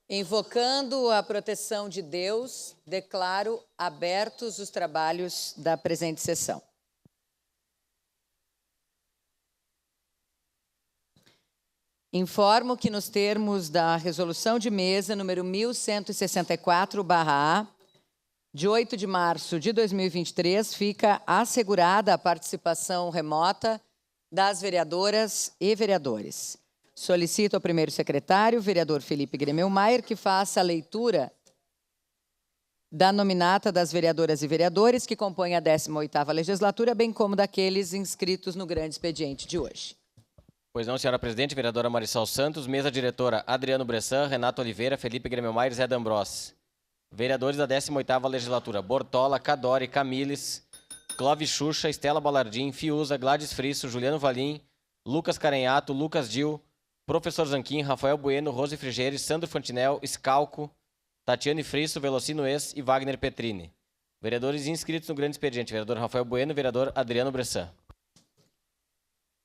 Invocando a proteção de Deus, declaro abertos os trabalhos da presente sessão. Informo que, nos termos da resolução de mesa número 1164/A, de 8 de março de 2023, fica assegurada a participação remota das vereadoras e vereadores. Solicito ao primeiro secretário, vereador Felipe Gremelmaier, que faça a leitura da nominata das vereadoras e vereadores que compõem a 18ª legislatura, bem como daqueles inscritos no grande expediente de hoje. Pois não, senhora presidente, vereadora Marissol Santos, mesa diretora Adriano Bressan, Renato Oliveira, Felipe Gremelmaier e Zé D'Ambrossi. Vereadores da 18ª legislatura: Bortola, Cadore, Camiles, Clóvis Xuxa, Estela Balardim, Fiuza, Gladys Frisso, Juliano Valim, Lucas Carenhato, Lucas Dil, Professor Zanquim, Rafael Bueno, Rose Frigeri, Sandro Fantinel, Scalco, Tatiane Frisso, Velocino Ex e Wagner Petrini. Vereadores inscritos no grande expediente: vereador Rafael Bueno e vereador Adriano Bressan.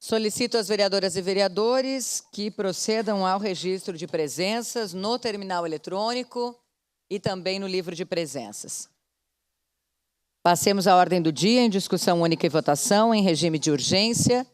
Solicito às vereadoras e vereadores que procedam ao registro de presenças no terminal eletrônico e também no livro de presenças. Passemos à ordem do dia em discussão única e votação em regime de urgência.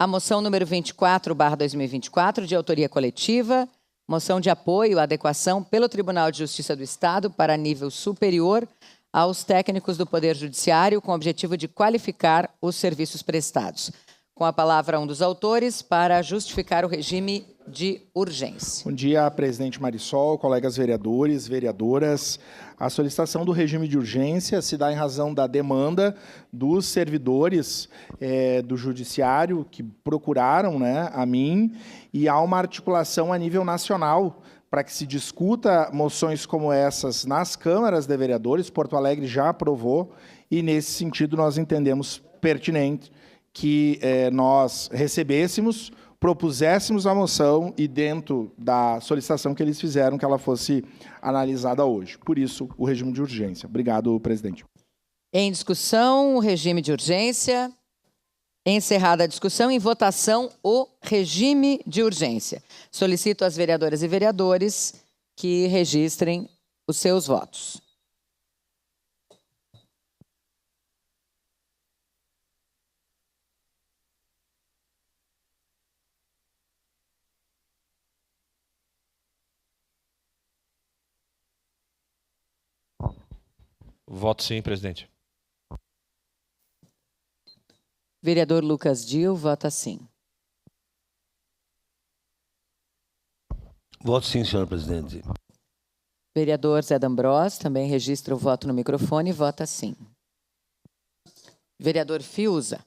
A moção número 24/2024, de autoria coletiva, moção de apoio à adequação pelo Tribunal de Justiça do Estado para nível superior aos técnicos do Poder Judiciário, com o objetivo de qualificar os serviços prestados. Com a palavra um dos autores para justificar o regime de urgência. Bom dia, presidente Marissol, colegas vereadores, vereadoras. A solicitação do regime de urgência se dá em razão da demanda dos servidores do Judiciário que procuraram a mim, e há uma articulação a nível nacional para que se discuta moções como essas nas câmaras de vereadores. Porto Alegre já aprovou e, nesse sentido, nós entendemos pertinente que nós recebêssemos, propuséssemos a moção e, dentro da solicitação que eles fizeram, que ela fosse analisada hoje. Por isso, o regime de urgência. Obrigado, presidente. Em discussão, o regime de urgência. Encerrada a discussão, em votação, o regime de urgência. Solicito às vereadoras e vereadores que registrem os seus votos. Voto sim, presidente. Vereador Lucas Dil, vota sim. Voto sim, senhor presidente. Vereador Zé D'Ambrossi também registra o voto no microfone e vota sim. Vereador Fiuza,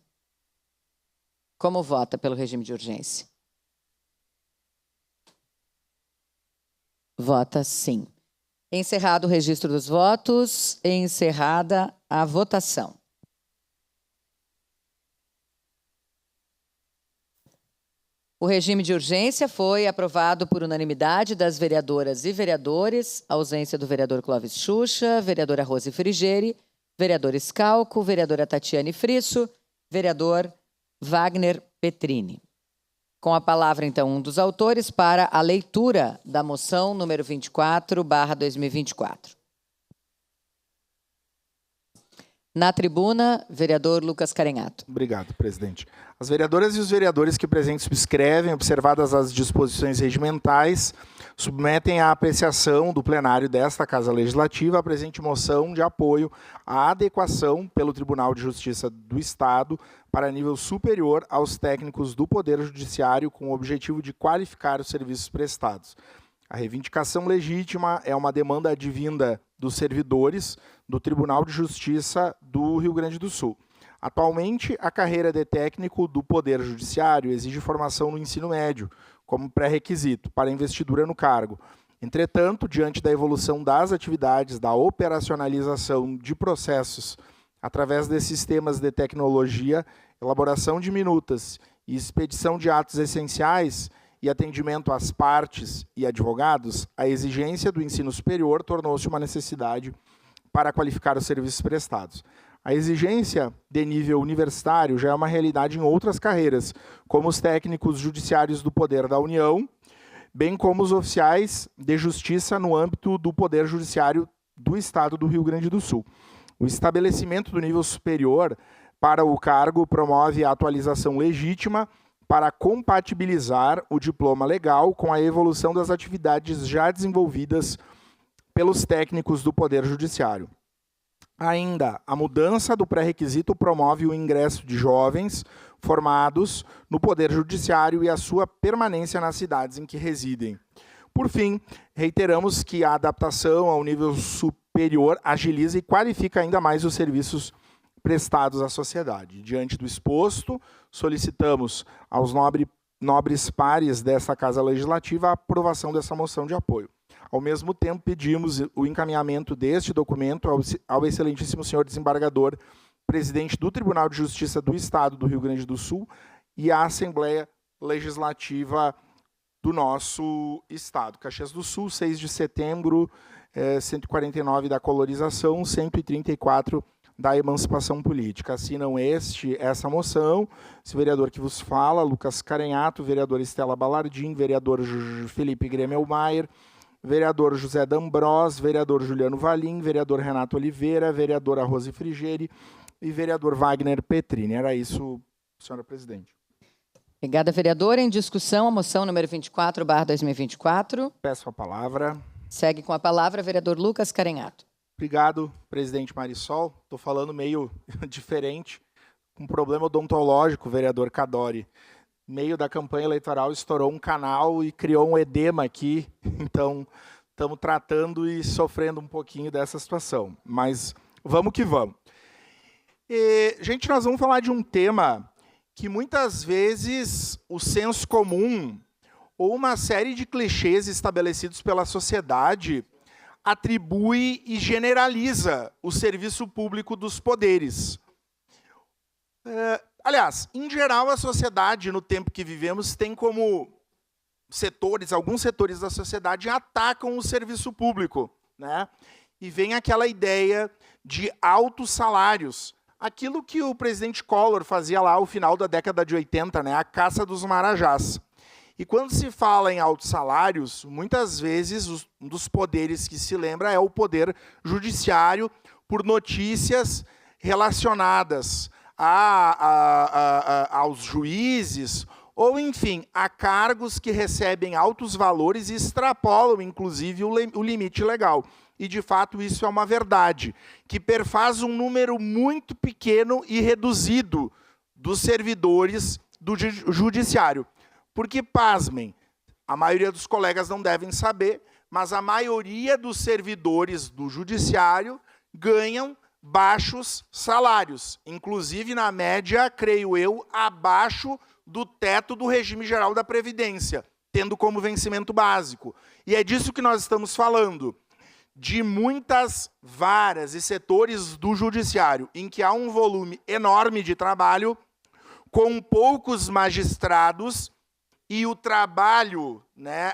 como vota pelo regime de urgência? Vota sim. Encerrado o registro dos votos, encerrada a votação. O regime de urgência foi aprovado por unanimidade das vereadoras e vereadores, ausência do vereador Clóvis Xuxa, vereadora Rose Frigeri, vereador Scalco, vereadora Tatiane Frisso, vereador Wagner Petrini. Com a palavra, então, um dos autores para a leitura da moção número 24/2024. Na tribuna, vereador Lucas Carenhato. Obrigado, presidente. As vereadoras e os vereadores que presentes subscrevem, observadas as disposições regimentais, submetem à apreciação do plenário desta Casa Legislativa a presente moção de apoio à adequação pelo Tribunal de Justiça do Estado para nível superior aos técnicos do Poder Judiciário, com o objetivo de qualificar os serviços prestados. A reivindicação legítima é uma demanda advinda dos servidores do Tribunal de Justiça do Rio Grande do Sul. Atualmente, a carreira de técnico do Poder Judiciário exige formação no ensino médio, como pré-requisito para investidura no cargo. Entretanto, diante da evolução das atividades, da operacionalização de processos através de sistemas de tecnologia, elaboração de minutas e expedição de atos essenciais e atendimento às partes e advogados, a exigência do ensino superior tornou-se uma necessidade para qualificar os serviços prestados. A exigência de nível universitário já é uma realidade em outras carreiras, como os técnicos judiciários do Poder da União, bem como os oficiais de justiça no âmbito do Poder Judiciário do Estado do Rio Grande do Sul. O estabelecimento do nível superior para o cargo promove a atualização legítima para compatibilizar o diploma legal com a evolução das atividades já desenvolvidas pelos técnicos do Poder Judiciário. Ainda, a mudança do pré-requisito promove o ingresso de jovens formados no Poder Judiciário e a sua permanência nas cidades em que residem. Por fim, reiteramos que a adaptação ao nível superior agiliza e qualifica ainda mais os serviços prestados à sociedade. Diante do exposto, solicitamos aos nobres pares desta Casa Legislativa a aprovação dessa moção de apoio. Ao mesmo tempo, pedimos o encaminhamento deste documento ao excelentíssimo senhor desembargador, presidente do Tribunal de Justiça do Estado do Rio Grande do Sul e à Assembleia Legislativa do nosso Estado. Caxias do Sul, 6 de setembro, 149 da colorização, 134 da emancipação política. Assinam essa moção, esse vereador que vos fala, Lucas Carenhato, vereador Estela Balardim, vereador Felipe Gremelmaier, vereador José D'Ambrós, vereador Juliano Valim, vereador Renato Oliveira, vereadora Rose Frigeri e vereador Wagner Petrini. Era isso, senhora presidente. Obrigada, vereadora. Em discussão, a moção número 24/2024. Peço a palavra. Segue com a palavra, vereador Lucas Carenhato. Obrigado, presidente Marisol. Estou falando meio diferente, com um problema odontológico, vereador Cadori. Meio da campanha eleitoral estourou um canal e criou um edema aqui, então estamos tratando e sofrendo um pouquinho dessa situação. Mas vamos que vamos. Gente, nós vamos falar de um tema que muitas vezes o senso comum ou uma série de clichês estabelecidos pela sociedade atribui e generaliza o serviço público dos poderes. Aliás, em geral, a sociedade, no tempo que vivemos, tem como alguns setores da sociedade atacam o serviço público, né? E vem aquela ideia de altos salários. Aquilo que o presidente Collor fazia lá ao final da década de 80, né? A caça dos marajás. E quando se fala em altos salários, muitas vezes um dos poderes que se lembra é o poder judiciário por notícias relacionadas aos juízes, ou, enfim, a cargos que recebem altos valores e extrapolam, inclusive, o limite legal. E, de fato, isso é uma verdade, que perfaz um número muito pequeno e reduzido dos servidores do judiciário. Porque, pasmem, a maioria dos colegas não devem saber, mas a maioria dos servidores do judiciário ganham baixos salários, inclusive, na média, creio eu, abaixo do teto do regime geral da Previdência, tendo como vencimento básico. E é disso que nós estamos falando, de muitas varas e setores do judiciário, em que há um volume enorme de trabalho, com poucos magistrados, e o trabalho, né,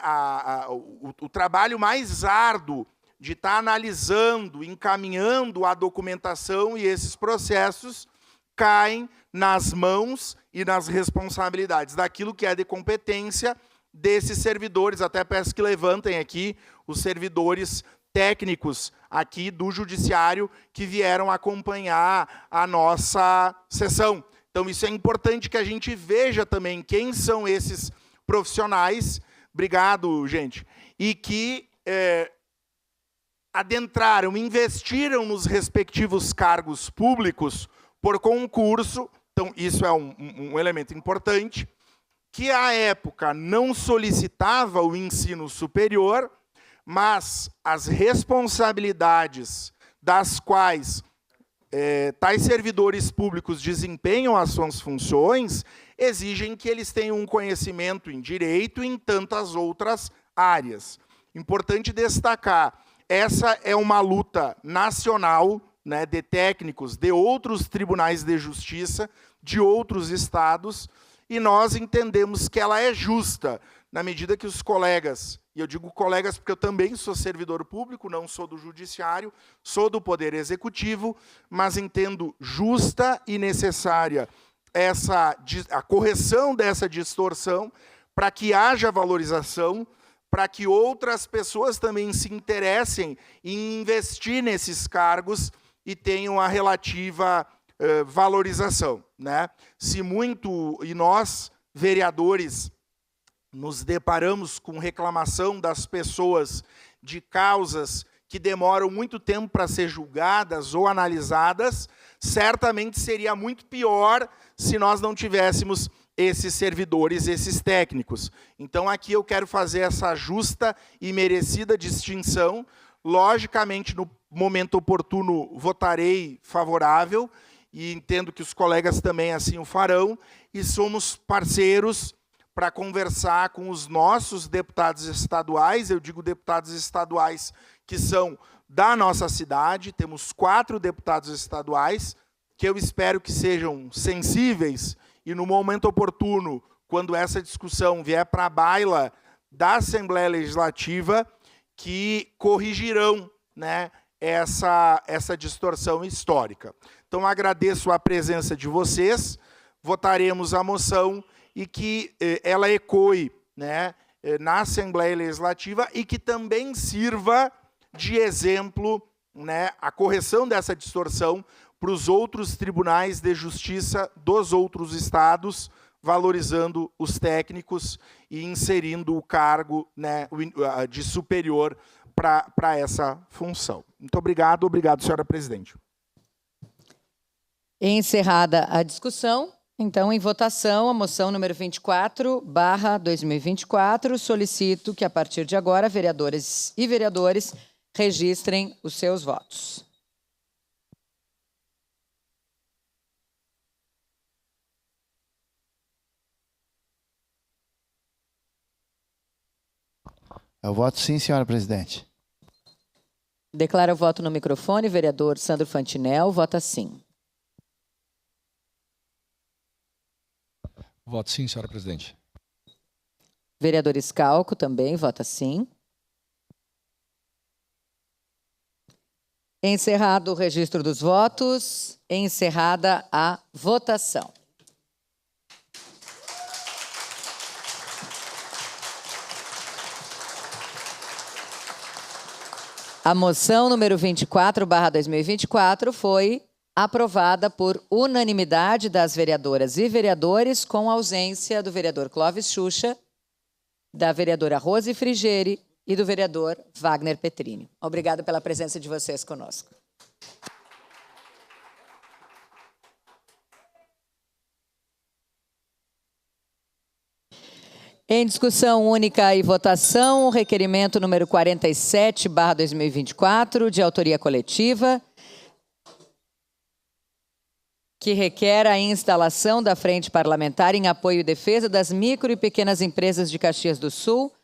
o trabalho mais árduo de estar analisando, encaminhando a documentação e esses processos caem nas mãos e nas responsabilidades daquilo que é de competência desses servidores. Até peço que levantem aqui os servidores técnicos aqui do Judiciário que vieram acompanhar a nossa sessão. Então, isso é importante que a gente veja também quem são esses profissionais, obrigado, gente, e que adentraram, investiram nos respectivos cargos públicos por concurso. Então, isso é um elemento importante, que à época não solicitava o ensino superior, mas as responsabilidades das quais tais servidores públicos desempenham as suas funções exigem que eles tenham um conhecimento em direito e em tantas outras áreas. Importante destacar, essa é uma luta nacional, né, de técnicos de outros tribunais de justiça, de outros estados, e nós entendemos que ela é justa, na medida que os colegas, e eu digo colegas porque eu também sou servidor público, não sou do judiciário, sou do Poder Executivo, mas entendo justa e necessária a correção dessa distorção para que haja valorização para que outras pessoas também se interessem em investir nesses cargos e tenham a relativa valorização, né? Se muito, e nós, vereadores, nos deparamos com reclamação das pessoas de causas que demoram muito tempo para ser julgadas ou analisadas, certamente seria muito pior se nós não tivéssemos esses servidores, esses técnicos. Então, aqui eu quero fazer essa justa e merecida distinção. Logicamente, no momento oportuno, votarei favorável, e entendo que os colegas também assim o farão, e somos parceiros para conversar com os nossos deputados estaduais. Eu digo deputados estaduais que são da nossa cidade, temos 4 deputados estaduais, que eu espero que sejam sensíveis e, no momento oportuno, quando essa discussão vier para a baila da Assembleia Legislativa, que corrigirão, né, essa distorção histórica. Então, agradeço a presença de vocês, votaremos a moção e que ela ecoe, né, na Assembleia Legislativa e que também sirva de exemplo, né, a correção dessa distorção para os outros tribunais de justiça dos outros estados, valorizando os técnicos e inserindo o cargo, né, de superior para essa função. Muito obrigado. Obrigado, senhora presidente. Encerrada a discussão, então, em votação, a moção número 24/2024, solicito que, a partir de agora, vereadoras e vereadores registrem os seus votos. Eu voto sim, senhora presidente. Declaro o voto no microfone. Vereador Sandro Fantinel, vota sim. Voto sim, senhora presidente. Vereador Scalco também vota sim. Encerrado o registro dos votos, encerrada a votação. A moção número 24/2024 foi aprovada por unanimidade das vereadoras e vereadores, com ausência do vereador Clóvis Xuxa, da vereadora Rose Frigeri e do vereador Wagner Petrini. Obrigada pela presença de vocês conosco. Em discussão única e votação, o requerimento número 47/2024, de autoria coletiva, que requer a instalação da Frente Parlamentar em apoio e defesa das micro e pequenas empresas de Caxias do Sul,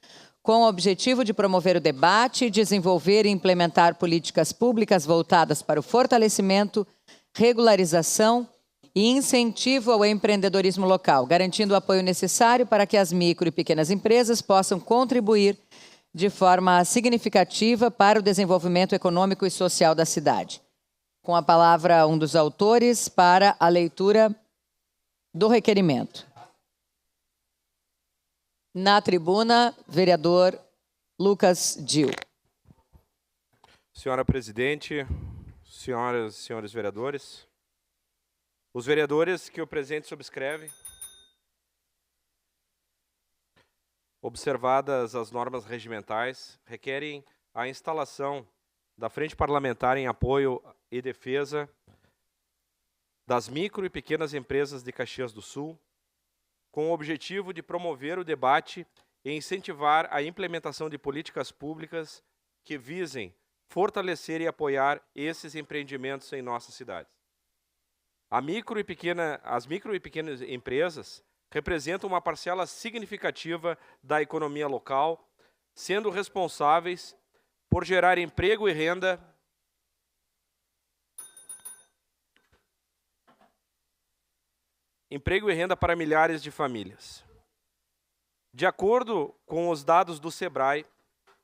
com o objetivo de promover o debate, desenvolver e implementar políticas públicas voltadas para o fortalecimento, regularização e incentivo ao empreendedorismo local, garantindo o apoio necessário para que as micro e pequenas empresas possam contribuir de forma significativa para o desenvolvimento econômico e social da cidade. Com a palavra, um dos autores para a leitura do requerimento. Na tribuna, vereador Lucas Dil. Senhora presidente, senhoras e senhores vereadores, os vereadores que o presente subscrevem, observadas as normas regimentais, requerem a instalação da Frente Parlamentar em apoio e defesa das micro e pequenas empresas de Caxias do Sul, com o objetivo de promover o debate e incentivar a implementação de políticas públicas que visem fortalecer e apoiar esses empreendimentos em nossa cidade. As micro e pequenas empresas representam uma parcela significativa da economia local, sendo responsáveis por gerar emprego e renda para milhares de famílias. De acordo com os dados do Sebrae,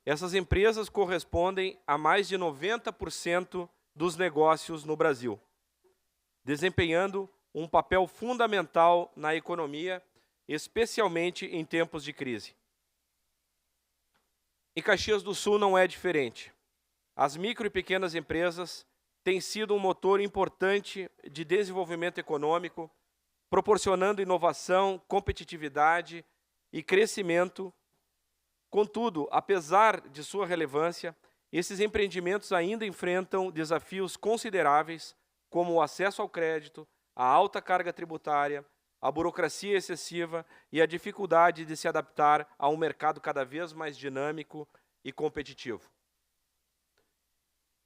essas empresas correspondem a mais de 90% dos negócios no Brasil, desempenhando um papel fundamental na economia, especialmente em tempos de crise. Em Caxias do Sul não é diferente. As micro e pequenas empresas têm sido um motor importante de desenvolvimento econômico, proporcionando inovação, competitividade e crescimento. Contudo, apesar de sua relevância, esses empreendimentos ainda enfrentam desafios consideráveis, como o acesso ao crédito, a alta carga tributária, a burocracia excessiva e a dificuldade de se adaptar a um mercado cada vez mais dinâmico e competitivo.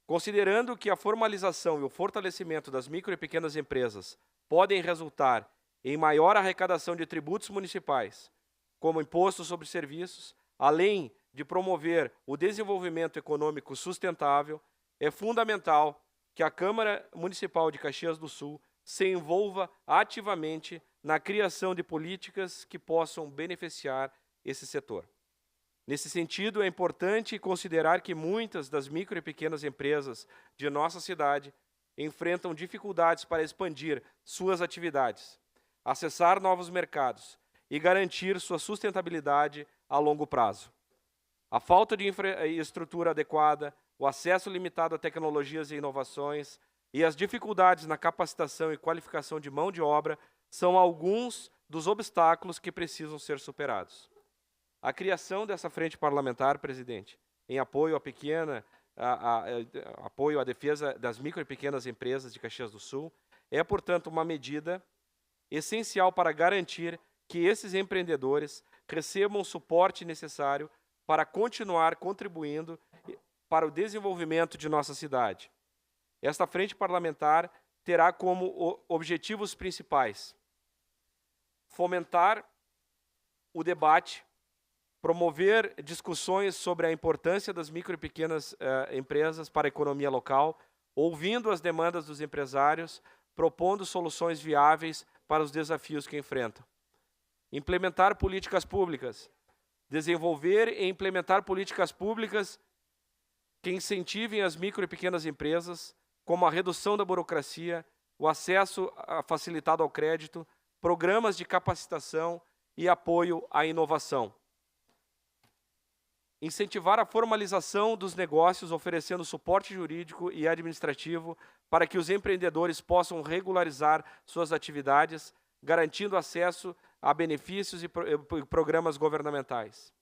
Considerando que a formalização e o fortalecimento das micro e pequenas empresas podem resultar em maior arrecadação de tributos municipais, como imposto sobre serviços, além de promover o desenvolvimento econômico sustentável, é fundamental que a Câmara Municipal de Caxias do Sul se envolva ativamente na criação de políticas que possam beneficiar esse setor. Nesse sentido, é importante considerar que muitas das micro e pequenas empresas de nossa cidade enfrentam dificuldades para expandir suas atividades, acessar novos mercados e garantir sua sustentabilidade a longo prazo. A falta de infraestrutura adequada, o acesso limitado a tecnologias e inovações e as dificuldades na capacitação e qualificação de mão de obra são alguns dos obstáculos que precisam ser superados. A criação dessa frente parlamentar, presidente, em apoio apoio à defesa das micro e pequenas empresas de Caxias do Sul, é, portanto, uma medida essencial para garantir que esses empreendedores recebam o suporte necessário para continuar contribuindo para o desenvolvimento de nossa cidade. Esta frente parlamentar terá como objetivos principais fomentar o debate, promover discussões sobre a importância das micro e pequenas empresas para a economia local, ouvindo as demandas dos empresários, propondo soluções viáveis para os desafios que enfrentam. Implementar políticas públicas, desenvolver e implementar políticas públicas que incentivem as micro e pequenas empresas, como a redução da burocracia, o acesso facilitado ao crédito, programas de capacitação e apoio à inovação. Incentivar a formalização dos negócios, oferecendo suporte jurídico e administrativo para que os empreendedores possam regularizar suas atividades, garantindo acesso a benefícios e programas governamentais.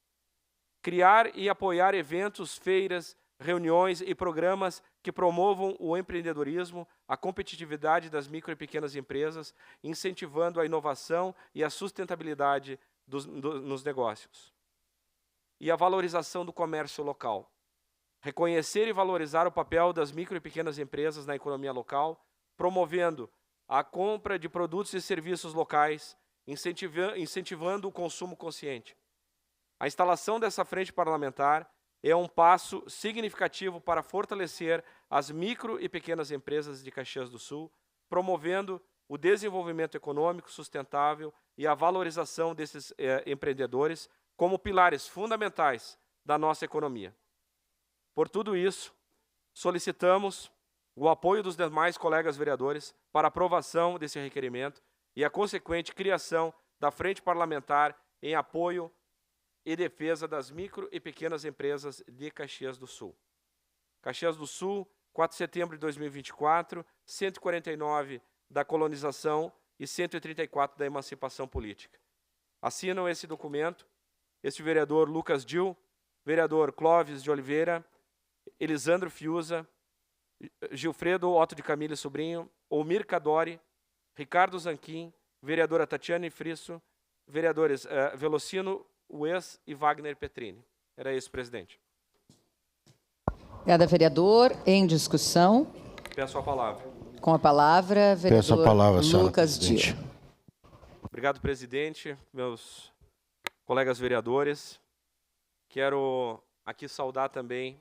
Criar e apoiar eventos, feiras, reuniões e programas que promovam o empreendedorismo, a competitividade das micro e pequenas empresas, incentivando a inovação e a sustentabilidade nos negócios. E a valorização do comércio local. Reconhecer e valorizar o papel das micro e pequenas empresas na economia local, promovendo a compra de produtos e serviços locais, incentivando o consumo consciente. A instalação dessa frente parlamentar é um passo significativo para fortalecer as micro e pequenas empresas de Caxias do Sul, promovendo o desenvolvimento econômico sustentável e a valorização desses empreendedores como pilares fundamentais da nossa economia. Por tudo isso, solicitamos o apoio dos demais colegas vereadores para aprovação desse requerimento e a consequente criação da Frente Parlamentar em apoio e defesa das micro e pequenas empresas de Caxias do Sul. Caxias do Sul, 4 de setembro de 2024, 149 da colonização e 134 da emancipação política. Assinam esse documento este vereador Lucas Dil, vereador Clóvis de Oliveira, Elisandro Fiuza, Gilfredo Otto de Camille Sobrinho, Omir Cadori, Ricardo Zanquim, vereadora Tatiane Frisso, vereadores Velocino Ues e Wagner Petrini. Era isso, presidente. Obrigada, vereador. Em discussão. Peço a palavra. Com a palavra, vereador Peço a palavra, senhora Lucas Dil. presidente. Obrigado, presidente, meus colegas vereadores. Quero aqui saudar também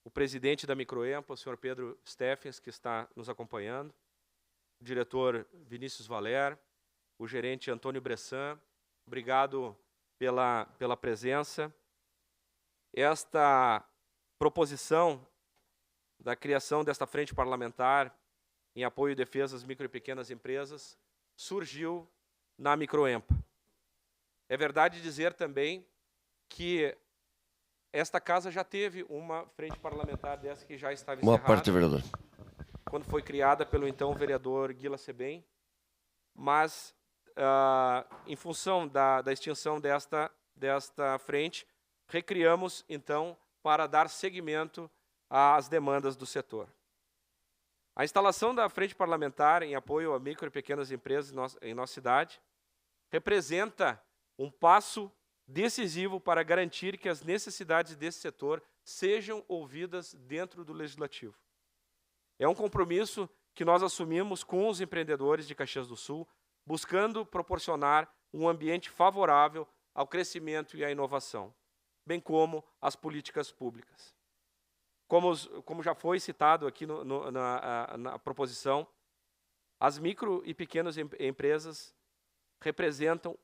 o presidente da Microempa, o senhor Pedro Steffens, que está nos acompanhando, o diretor Vinícius Valer, o gerente Antônio Bressan. Obrigado pela presença. Esta proposição da criação desta frente parlamentar em apoio e defesa das micro e pequenas empresas surgiu na Microempa. É verdade dizer também que esta casa já teve uma frente parlamentar dessa que já estava Boa encerrada, parte, vereador. quando foi criada pelo então vereador Guila Sebem, mas em função da extinção desta frente, recriamos então para dar seguimento às demandas do setor. A instalação da frente parlamentar em apoio a micro e pequenas empresas em nossa cidade representa um passo decisivo para garantir que as necessidades desse setor sejam ouvidas dentro do Legislativo. É um compromisso que nós assumimos com os empreendedores de Caxias do Sul, buscando proporcionar um ambiente favorável ao crescimento e à inovação, bem como às políticas públicas. Como já foi citado aqui na proposição, as micro e pequenas empresas representam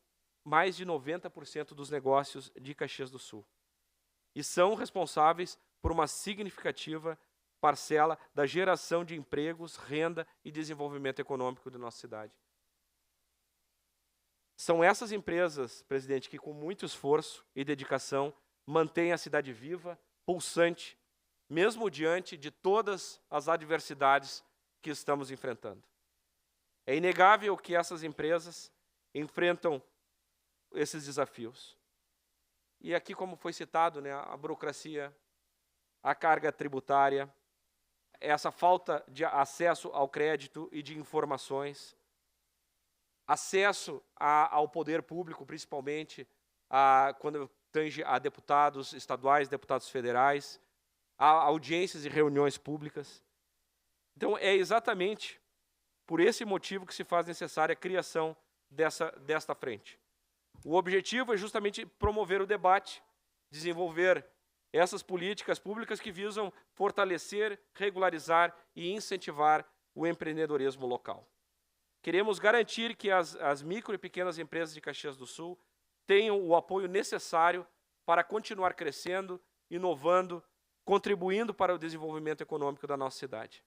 mais de 90% dos negócios de Caxias do Sul e são responsáveis por uma significativa parcela da geração de empregos, renda e desenvolvimento econômico da nossa cidade. São essas empresas, presidente, que com muito esforço e dedicação mantêm a cidade viva, pulsante, mesmo diante de todas as adversidades que estamos enfrentando. É inegável que essas empresas enfrentam esses desafios. E aqui, como foi citado, né, a burocracia, a carga tributária, essa falta de acesso ao crédito e de informações, acesso ao poder público, principalmente quando tange a deputados estaduais, deputados federais, a audiências e reuniões públicas. Então, é exatamente por esse motivo que se faz necessária a criação desta frente. O objetivo é justamente promover o debate, desenvolver essas políticas públicas que visam fortalecer, regularizar e incentivar o empreendedorismo local. Queremos garantir que as micro e pequenas empresas de Caxias do Sul tenham o apoio necessário para continuar crescendo, inovando, contribuindo para o desenvolvimento econômico da nossa cidade.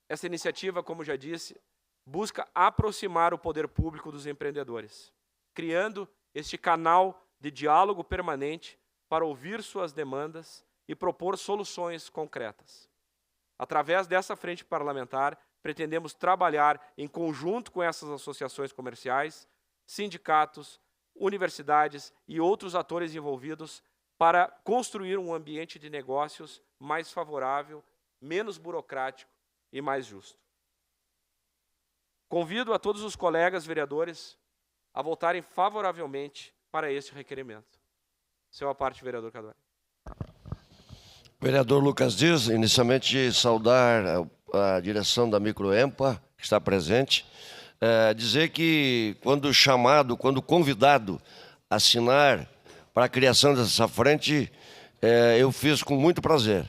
Essa iniciativa, como já disse, busca aproximar o poder público dos empreendedores, criando este canal de diálogo permanente para ouvir suas demandas e propor soluções concretas. Através dessa frente parlamentar, pretendemos trabalhar em conjunto com essas associações comerciais, sindicatos, universidades e outros atores envolvidos para construir um ambiente de negócios mais favorável, menos burocrático e mais justo. Convido a todos os colegas vereadores a votarem favoravelmente para este requerimento. Seu a parte, vereador Cadore. Vereador Lucas Dias, inicialmente saudar a direção da Microempa, que está presente, dizer que quando chamado, quando convidado a assinar para a criação dessa frente, eu fiz com muito prazer,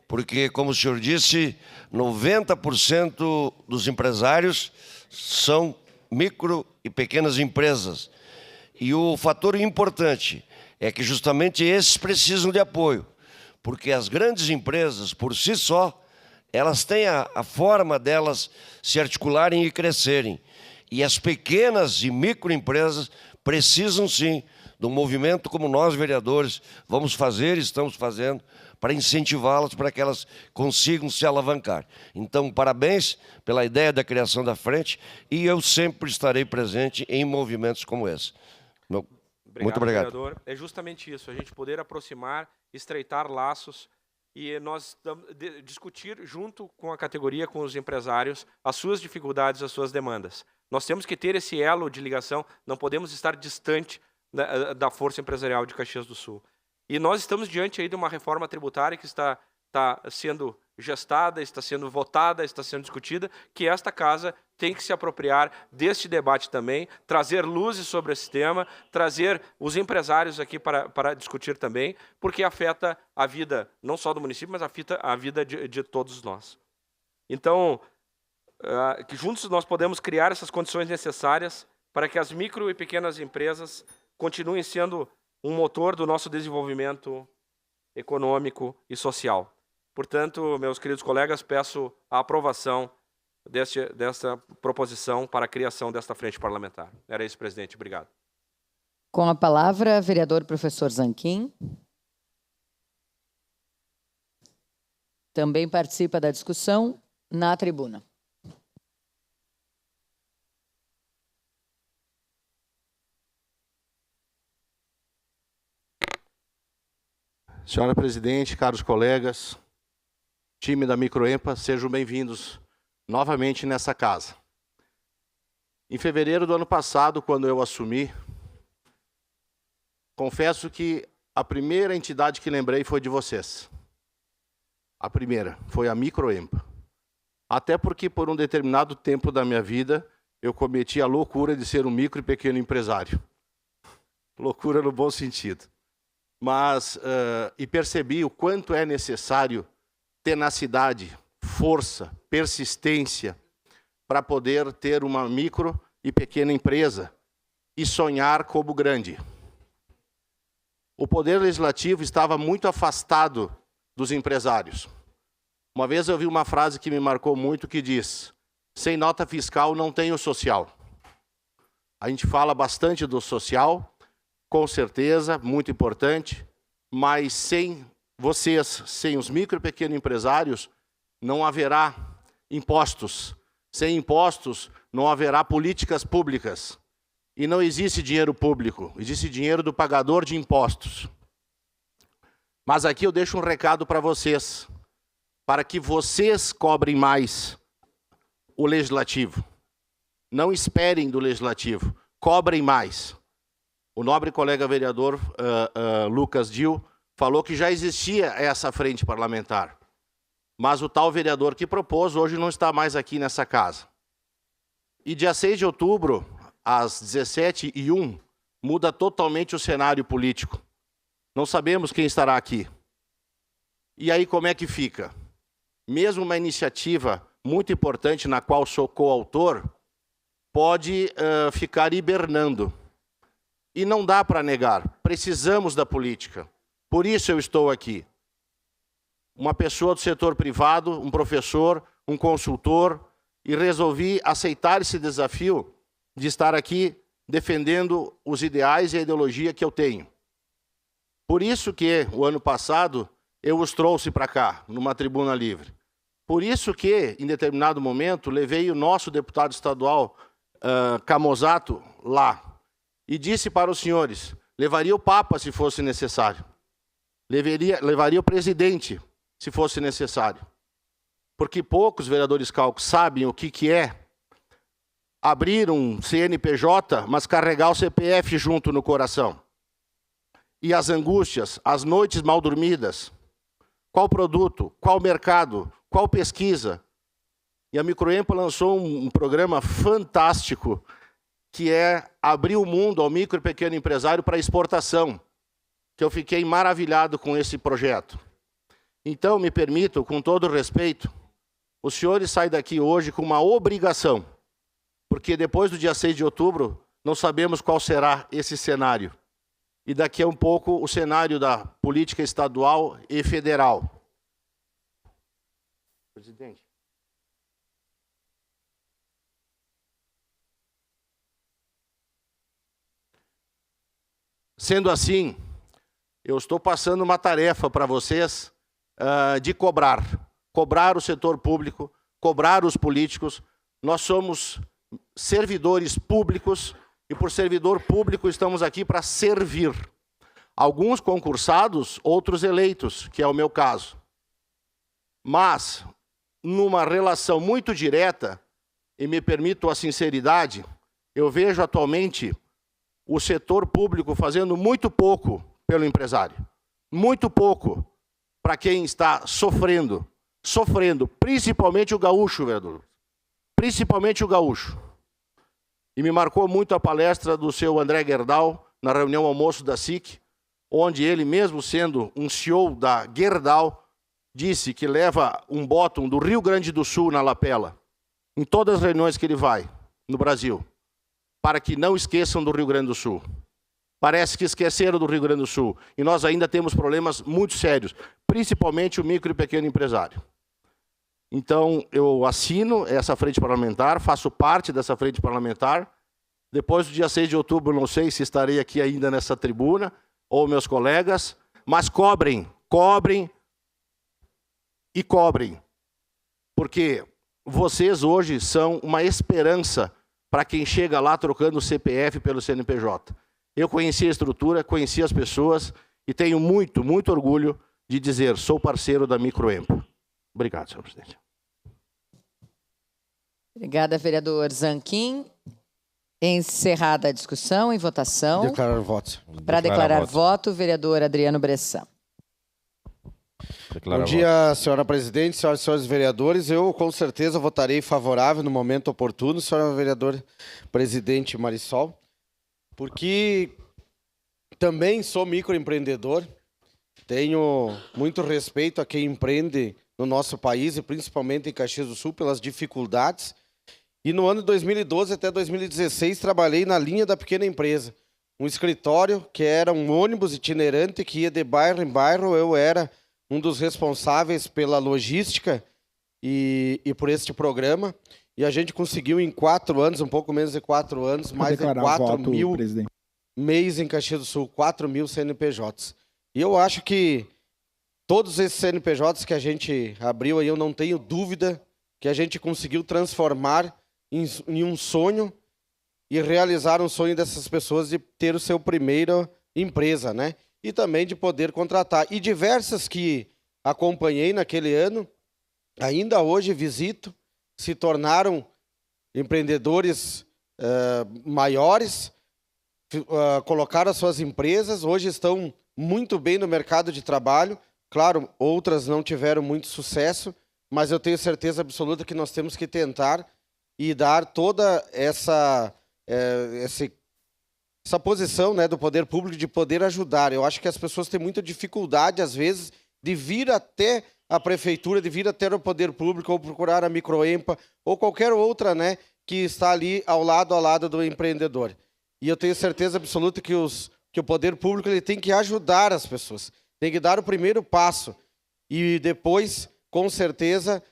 porque, como o senhor disse, 90% dos empresários são micro e pequenas empresas. E o fator importante é que justamente esses precisam de apoio, porque as grandes empresas, por si só, elas têm a forma delas se articularem e crescerem. E as pequenas e microempresas precisam, sim, de um movimento como nós, vereadores, vamos fazer, estamos fazendo, para incentivá-las, para que elas consigam se alavancar. Então, parabéns pela ideia da criação da frente e eu sempre estarei presente em movimentos como esse. Muito obrigado. Vereador. É justamente isso, a gente poder aproximar, estreitar laços e nós discutir junto com a categoria, com os empresários, as suas dificuldades, as suas demandas. Nós temos que ter esse elo de ligação, não podemos estar distante da força empresarial de Caxias do Sul. E nós estamos diante aí de uma reforma tributária que está sendo gestada, está sendo votada, está sendo discutida, que esta casa tem que se apropriar deste debate também, trazer luzes sobre esse tema, trazer os empresários aqui para discutir também, porque afeta a vida não só do município, mas afeta a vida de todos nós. Então, que juntos nós podemos criar essas condições necessárias para que as micro e pequenas empresas continuem sendo um motor do nosso desenvolvimento econômico e social. Portanto, meus queridos colegas, peço a aprovação dessa proposição para a criação desta frente parlamentar. Era isso, presidente. Obrigado. Com a palavra, vereador professor Zanquim. também participa da discussão na tribuna. Senhora presidente, caros colegas, time da Microempa, sejam bem-vindos novamente nessa casa. Em fevereiro do ano passado, quando eu assumi, confesso que a primeira entidade que lembrei foi de vocês. A primeira foi a Microempa. Até porque, por um determinado tempo da minha vida, eu cometi a loucura de ser um micro e pequeno empresário. Loucura no bom sentido. Mas, e percebi o quanto é necessário tenacidade, força, persistência para poder ter uma micro e pequena empresa e sonhar como grande. O Poder Legislativo estava muito afastado dos empresários. Uma vez eu vi uma frase que me marcou muito que diz: sem nota fiscal não tem o social. A gente fala bastante do social, com certeza, muito importante, mas sem vocês, sem os micro e pequenos empresários, não haverá impostos. Sem impostos, não haverá políticas públicas. E não existe dinheiro público, existe dinheiro do pagador de impostos. Mas aqui eu deixo um recado para vocês, para que vocês cobrem mais o Legislativo. Não esperem do Legislativo, cobrem mais. O nobre colega vereador Lucas Dil falou que já existia essa frente parlamentar. Mas o tal vereador que propôs hoje não está mais aqui nessa casa. E dia 6 de outubro, às 17h01, muda totalmente o cenário político. Não sabemos quem estará aqui. E aí como é que fica? Mesmo uma iniciativa muito importante, na qual sou coautor, pode ficar hibernando. E não dá para negar, precisamos da política. Por isso eu estou aqui. Uma pessoa do setor privado, um professor, um consultor, e resolvi aceitar esse desafio de estar aqui defendendo os ideais e a ideologia que eu tenho. Por isso que, o ano passado, eu os trouxe para cá, numa tribuna livre. Por isso que, em determinado momento, levei o nosso deputado estadual, Camozato, lá. E disse para os senhores, levaria o Papa se fosse necessário. Levaria o presidente, se fosse necessário. Porque poucos vereadores Calcos sabem o que é abrir um CNPJ, mas carregar o CPF junto no coração. E as angústias, as noites mal dormidas. Qual produto, qual mercado, qual pesquisa. E a Microempa lançou um programa fantástico, que é abrir o mundo ao micro e pequeno empresário para exportação, que eu fiquei maravilhado com esse projeto. Então, me permito, com todo respeito, os senhores saem daqui hoje com uma obrigação, porque depois do dia 6 de outubro, não sabemos qual será esse cenário. E daqui a um pouco, o cenário da política estadual e federal. Presidente. Sendo assim, eu estou passando uma tarefa para vocês de cobrar o setor público, cobrar os políticos. Nós somos servidores públicos e, por servidor público, estamos aqui para servir. Alguns concursados, outros eleitos, que é o meu caso. Mas, numa relação muito direta, e me permito a sinceridade, eu vejo atualmente o setor público fazendo muito pouco pelo empresário. Muito pouco para quem está sofrendo. Sofrendo, principalmente o gaúcho, vereador. Principalmente o gaúcho. E me marcou muito a palestra do seu André Gerdau, na reunião almoço da SIC, onde ele, mesmo sendo um CEO da Gerdau, disse que leva um bottom do Rio Grande do Sul na lapela, em todas as reuniões que ele vai, no Brasil, para que não esqueçam do Rio Grande do Sul. Parece que esqueceram do Rio Grande do Sul. E nós ainda temos problemas muito sérios, principalmente o micro e pequeno empresário. Então, eu assino essa frente parlamentar, faço parte dessa frente parlamentar. Depois do dia 6 de outubro, não sei se estarei aqui ainda nessa tribuna, ou meus colegas, mas cobrem e cobrem. Porque vocês hoje são uma esperança para quem chega lá trocando o CPF pelo CNPJ. Eu conheci a estrutura, conheci as pessoas e tenho muito, muito orgulho de dizer, sou parceiro da Microempa. Obrigado, senhor presidente. Obrigada, vereador Zanquim. Encerrada a discussão, em votação. Declarar voto. Para declarar voto, vereador Adriano Bressan. Bom dia, senhora presidente, senhoras e senhores vereadores. Eu, com certeza, votarei favorável no momento oportuno, senhora vereadora presidente Marisol, porque também sou microempreendedor, tenho muito respeito a quem empreende no nosso país e principalmente em Caxias do Sul pelas dificuldades. E no ano de 2012 até 2016 trabalhei na linha da pequena empresa, um escritório que era um ônibus itinerante que ia de bairro em bairro. Eu era um dos responsáveis pela logística e por este programa. E a gente conseguiu em 4 anos, um pouco menos de 4 anos, mais de 4 mil MEIs em Caxias do Sul, 4 mil CNPJs. E eu acho que todos esses CNPJs que a gente abriu aí, eu não tenho dúvida que a gente conseguiu transformar em um sonho e realizar um sonho dessas pessoas de ter o seu primeiro empresa, né? E também de poder contratar. E diversas que acompanhei naquele ano, ainda hoje visito, se tornaram empreendedores maiores, colocaram as suas empresas, hoje estão muito bem no mercado de trabalho. Claro, outras não tiveram muito sucesso, mas eu tenho certeza absoluta que nós temos que tentar e dar toda essa posição, né, do poder público de poder ajudar. Eu acho que as pessoas têm muita dificuldade, às vezes, de vir até a prefeitura, de vir até o poder público ou procurar a Microempa ou qualquer outra, né, que está ali ao lado do empreendedor. E eu tenho certeza absoluta que o poder público ele tem que ajudar as pessoas, tem que dar o primeiro passo e depois, com certeza,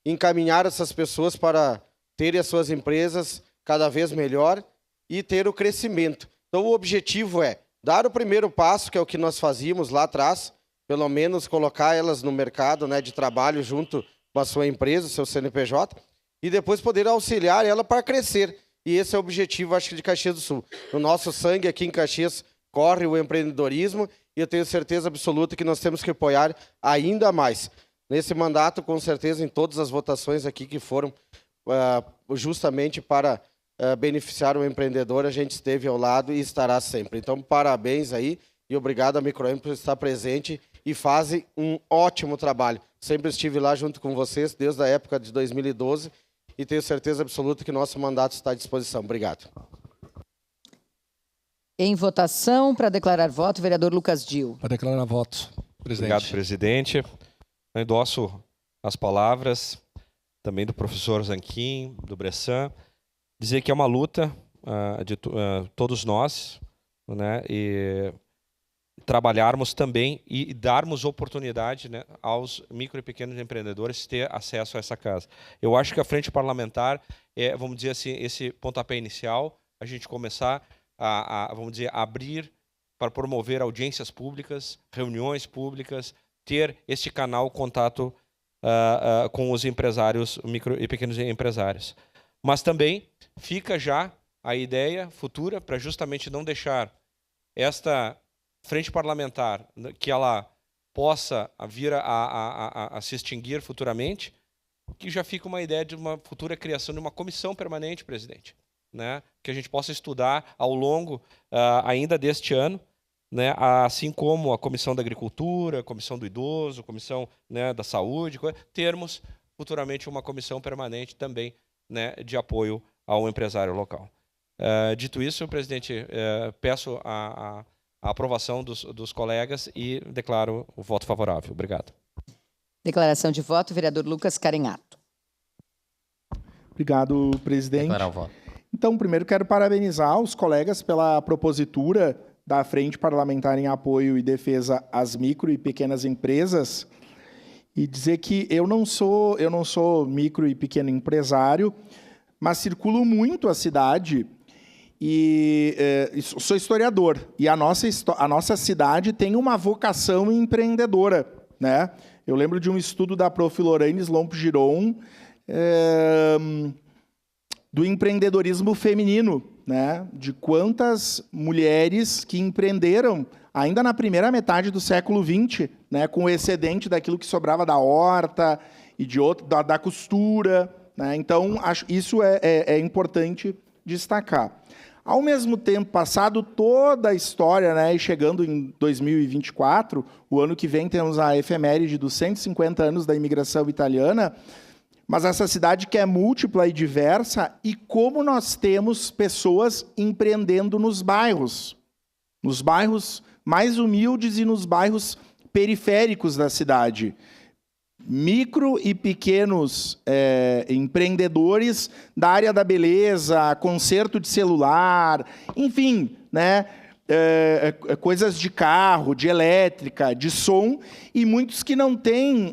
encaminhar essas pessoas para terem as suas empresas cada vez melhor e ter o crescimento. Então, o objetivo é dar o primeiro passo, que é o que nós fazíamos lá atrás, pelo menos colocar elas no mercado, né, de trabalho junto com a sua empresa, o seu CNPJ, e depois poder auxiliar ela para crescer. E esse é o objetivo, acho que, de Caxias do Sul. No nosso sangue aqui em Caxias corre o empreendedorismo e eu tenho certeza absoluta que nós temos que apoiar ainda mais. Nesse mandato, com certeza, em todas as votações aqui que foram justamente para beneficiar o empreendedor, a gente esteve ao lado e estará sempre. Então, parabéns aí e obrigado à Microempa por estar presente e fazem um ótimo trabalho. Sempre estive lá junto com vocês desde a época de 2012 e tenho certeza absoluta que nosso mandato está à disposição. Obrigado. Em votação, para declarar voto, vereador Lucas Dil. Para declarar voto, presidente. Obrigado, presidente. Eu endosso as palavras também do professor Zanquim, do Bressan, dizer que é uma luta de todos nós, né, e trabalharmos também e darmos oportunidade, né, aos micro e pequenos empreendedores ter acesso a essa casa. Eu acho que a frente parlamentar é, vamos dizer assim, esse pontapé inicial, a gente começar vamos dizer, abrir para promover audiências públicas, reuniões públicas, ter este canal contato com os empresários, micro e pequenos empresários. Mas também fica já a ideia futura para justamente não deixar esta frente parlamentar que ela possa vir a se extinguir futuramente, que já fica uma ideia de uma futura criação de uma comissão permanente, presidente, né, que a gente possa estudar ao longo ainda deste ano, né, assim como a Comissão da Agricultura, a Comissão do Idoso, a Comissão, né, da Saúde, termos futuramente uma comissão permanente também, né, de apoio ao empresário local. Dito isso, presidente, peço a aprovação dos colegas e declaro o voto favorável. Obrigado. Declaração de voto, vereador Lucas Carenhato. Obrigado, presidente. Declarar o voto. Então, primeiro quero parabenizar os colegas pela propositura da Frente Parlamentar em Apoio e Defesa às Micro e Pequenas Empresas e dizer que eu não sou micro e pequeno empresário, mas circulo muito a cidade e sou historiador. E a nossa cidade tem uma vocação empreendedora, né? Eu lembro de um estudo da Prof. Lorraine Slomp-Giron, do empreendedorismo feminino, né? De quantas mulheres que empreenderam ainda na primeira metade do século XX, né? Com o excedente daquilo que sobrava da horta e de da costura, né? Então, isso é importante destacar. Ao mesmo tempo, passado toda a história, né, e chegando em 2024, o ano que vem temos a efeméride dos 150 anos da imigração italiana, mas essa cidade que é múltipla e diversa, e como nós temos pessoas empreendendo nos bairros mais humildes e nos bairros periféricos da cidade. Micro e pequenos empreendedores da área da beleza, conserto de celular, enfim, né, coisas de carro, de elétrica, de som, e muitos que não têm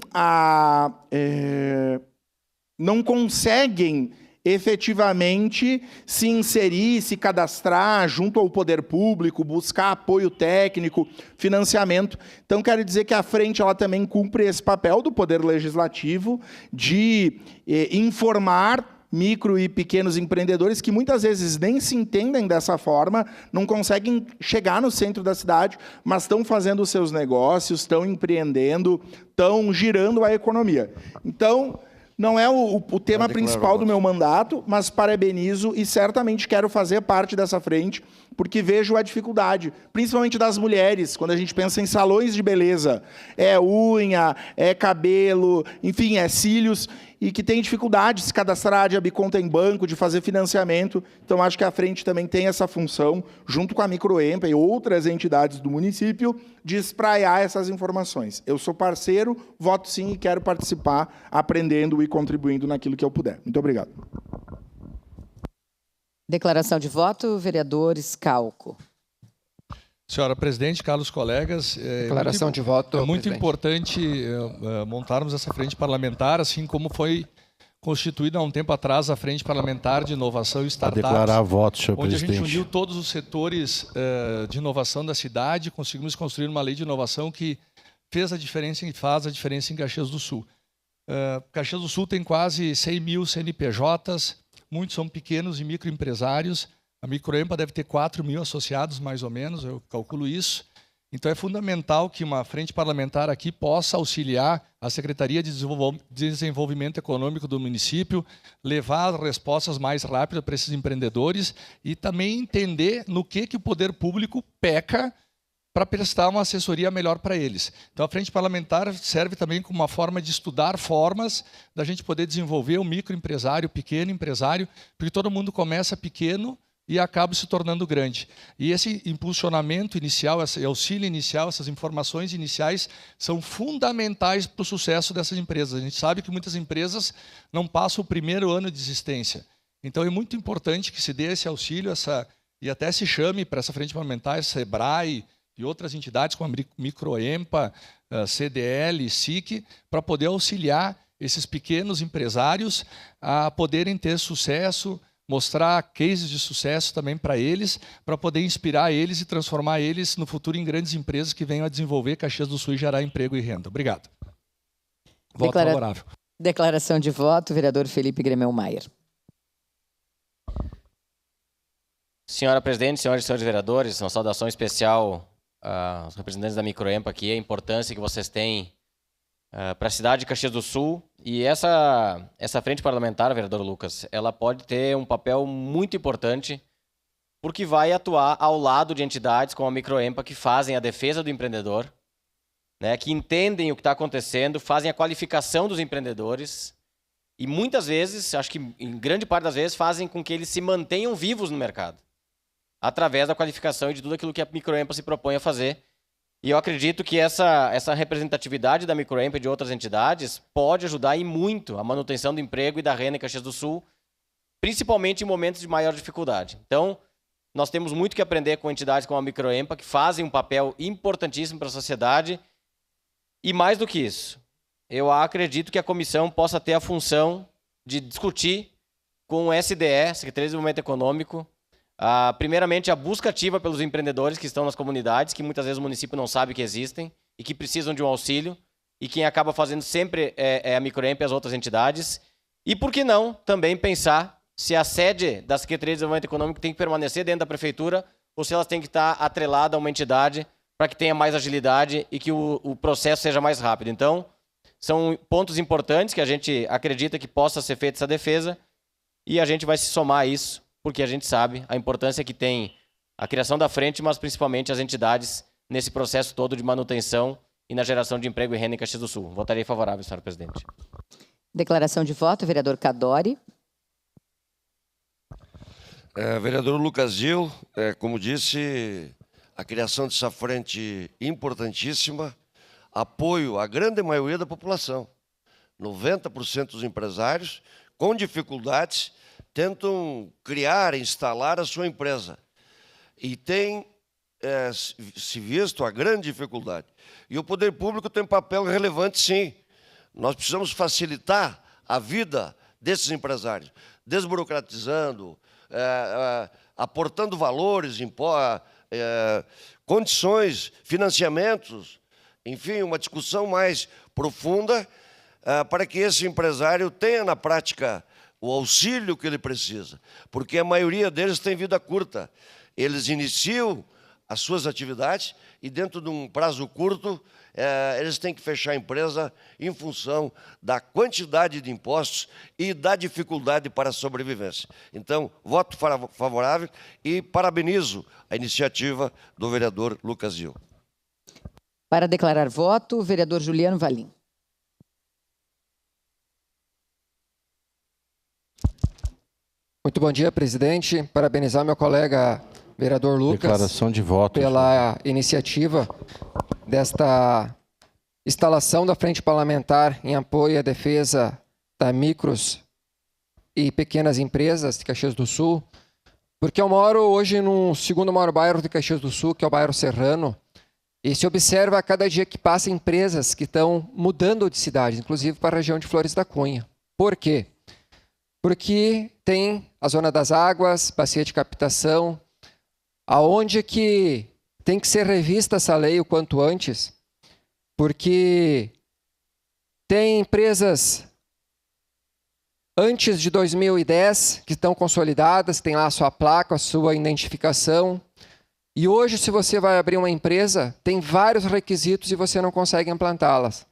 não conseguem efetivamente se inserir, se cadastrar junto ao poder público, buscar apoio técnico, financiamento. Então, quero dizer que a frente ela também cumpre esse papel do poder legislativo de informar micro e pequenos empreendedores que muitas vezes nem se entendem dessa forma, não conseguem chegar no centro da cidade, mas estão fazendo os seus negócios, estão empreendendo, estão girando a economia. Então, não é o tema principal do meu mandato, mas parabenizo e certamente quero fazer parte dessa frente, porque vejo a dificuldade, principalmente das mulheres, quando a gente pensa em salões de beleza. É unha, é cabelo, enfim, é cílios, e que tem dificuldade de se cadastrar, de abrir conta em banco, de fazer financiamento. Então, acho que a frente também tem essa função, junto com a Microempa e outras entidades do município, de espraiar essas informações. Eu sou parceiro, voto sim e quero participar, aprendendo e contribuindo naquilo que eu puder. Muito obrigado. Declaração de voto, vereador Scalco. Senhora presidente, caros colegas, Declaração de voto, é muito presidente. Importante montarmos essa frente parlamentar, assim como foi constituída há um tempo atrás a frente parlamentar de inovação e startups. Declarar voto, senhor onde presidente. a gente uniu todos os setores de inovação da cidade, conseguimos construir uma lei de inovação que fez a diferença e faz a diferença em Caxias do Sul. Caxias do Sul tem quase 100 mil CNPJs, muitos são pequenos e microempresários. A Microempa deve ter 4 mil associados, mais ou menos, eu calculo isso. Então, é fundamental que uma frente parlamentar aqui possa auxiliar a Secretaria de Desenvolvimento Econômico do município, levar respostas mais rápidas para esses empreendedores e também entender no que o poder público peca para prestar uma assessoria melhor para eles. Então, a frente parlamentar serve também como uma forma de estudar formas da gente poder desenvolver o microempresário, o pequeno empresário, porque todo mundo começa pequeno e acaba se tornando grande. E esse impulsionamento inicial, esse auxílio inicial, essas informações iniciais são fundamentais para o sucesso dessas empresas. A gente sabe que muitas empresas não passam o primeiro ano de existência. Então, é muito importante que se dê esse auxílio, e até se chame para essa frente parlamentar, SEBRAE e outras entidades como a Microempa, a CDL, SIC, para poder auxiliar esses pequenos empresários a poderem ter sucesso, mostrar cases de sucesso também para eles, para poder inspirar eles e transformar eles no futuro em grandes empresas que venham a desenvolver Caxias do Sul e gerar emprego e renda. Obrigado. Voto favorável. Declaração de voto, vereador Felipe Gremel Maier. Senhora presidente, senhoras e senhores vereadores, uma saudação especial aos representantes da Microempa aqui, a importância que vocês têm para a cidade de Caxias do Sul. E essa frente parlamentar, vereador Lucas, ela pode ter um papel muito importante porque vai atuar ao lado de entidades como a Microempa que fazem a defesa do empreendedor, né, que entendem o que está acontecendo, fazem a qualificação dos empreendedores e muitas vezes, acho que em grande parte das vezes, fazem com que eles se mantenham vivos no mercado através da qualificação e de tudo aquilo que a Microempa se propõe a fazer. E eu acredito que essa representatividade da Microempa e de outras entidades pode ajudar e muito a manutenção do emprego e da renda em Caxias do Sul, principalmente em momentos de maior dificuldade. Então, nós temos muito que aprender com entidades como a Microempa, que fazem um papel importantíssimo para a sociedade. E mais do que isso, eu acredito que a comissão possa ter a função de discutir com o SDE, Secretaria de Desenvolvimento Econômico, primeiramente, a busca ativa pelos empreendedores que estão nas comunidades, que muitas vezes o município não sabe que existem e que precisam de um auxílio. e quem acaba fazendo sempre é a Microemp e as outras entidades. E por que não também pensar se a sede da Secretaria de Desenvolvimento Econômico tem que permanecer dentro da Prefeitura ou se elas têm que estar atreladas a uma entidade para que tenha mais agilidade e que o processo seja mais rápido. Então, são pontos importantes que a gente acredita que possa ser feita essa defesa e a gente vai se somar a isso, porque a gente sabe a importância que tem a criação da frente, mas principalmente as entidades nesse processo todo de manutenção e na geração de emprego e renda em Caxias do Sul. Votarei favorável, senhora presidente. Declaração de voto, vereador Cadori. Vereador Lucas Gil, como disse, a criação dessa frente importantíssima, apoio à grande maioria da população. 90% dos empresários, com dificuldades, tentam criar, instalar a sua empresa. E tem se visto a grande dificuldade. E o poder público tem um papel relevante, sim. Nós precisamos facilitar a vida desses empresários, desburocratizando, aportando valores, condições, financiamentos, enfim, uma discussão mais profunda para que esse empresário tenha na prática o auxílio que ele precisa, porque a maioria deles tem vida curta. Eles iniciam as suas atividades e dentro de um prazo curto eles têm que fechar a empresa em função da quantidade de impostos e da dificuldade para a sobrevivência. Então, voto favorável e parabenizo a iniciativa do vereador Lucas Gil. Para declarar voto, o vereador Juliano Valim. Muito bom dia, presidente. Parabenizar meu colega vereador Lucas. Declaração de voto. Pela iniciativa desta instalação da Frente Parlamentar em apoio à defesa das micros e pequenas empresas de Caxias do Sul, porque eu moro hoje no segundo maior bairro de Caxias do Sul, que é o bairro Serrano, e se observa a cada dia que passa empresas que estão mudando de cidade, inclusive para a região de Flores da Cunha. Por quê? Porque tem a Zona das Águas, bacia de captação, aonde que tem que ser revista essa lei o quanto antes, porque tem empresas antes de 2010 que estão consolidadas, tem lá a sua placa, a sua identificação, e hoje se você vai abrir uma empresa, tem vários requisitos e você não consegue implantá-las.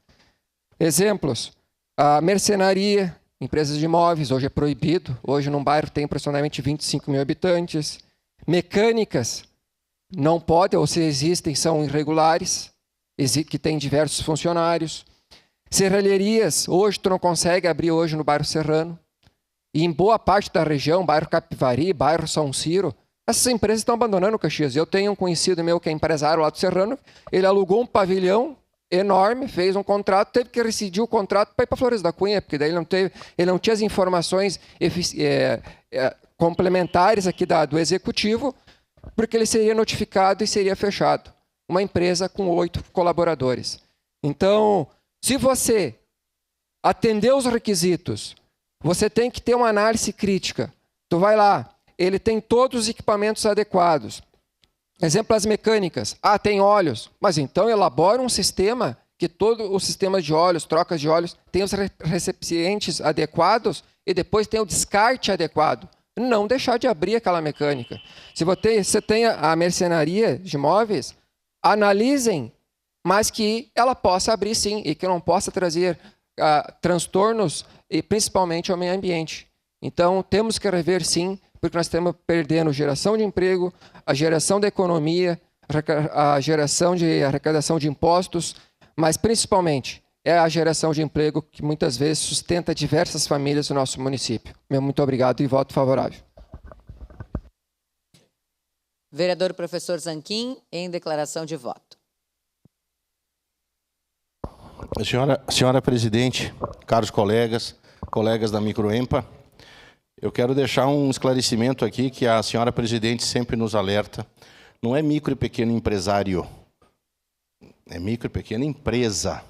Exemplos, a mercenaria, empresas de imóveis, hoje é proibido, hoje num bairro tem aproximadamente 25 mil habitantes, mecânicas, não pode, ou se existem, são irregulares, que tem diversos funcionários. Serralherias, hoje tu não consegue abrir hoje no bairro Serrano. E em boa parte da região, bairro Capivari, bairro São Ciro, essas empresas estão abandonando o Caxias. Eu tenho um conhecido meu que é empresário lá do Serrano, ele alugou um pavilhão enorme, fez um contrato, teve que rescindir o contrato para ir para Flores da Cunha, porque daí ele não tinha as informações complementares aqui do executivo, porque ele seria notificado e seria fechado. Uma empresa com 8 colaboradores. Então, se você atender os requisitos, você tem que ter uma análise crítica. Tu vai lá, ele tem todos os equipamentos adequados. Exemplo, as mecânicas. Ah, tem óleos. Mas então elabora um sistema que todo o sistema de óleos, trocas de óleos, tem os recipientes adequados e depois tem o descarte adequado. Não deixar de abrir aquela mecânica. Se você tem a mercenaria de imóveis, analisem, mas que ela possa abrir sim e que não possa trazer transtornos, e principalmente ao meio ambiente. Então, temos que rever sim, porque nós estamos perdendo geração de emprego, a geração da economia, a geração de arrecadação de impostos, mas principalmente é a geração de emprego que muitas vezes sustenta diversas famílias do nosso município. Muito obrigado e voto favorável. Vereador professor Zanquim, em declaração de voto. Senhora presidente, caros colegas da Microempa, eu quero deixar um esclarecimento aqui que a senhora presidente sempre nos alerta. Não é micro e pequeno empresário, é micro e pequena empresa.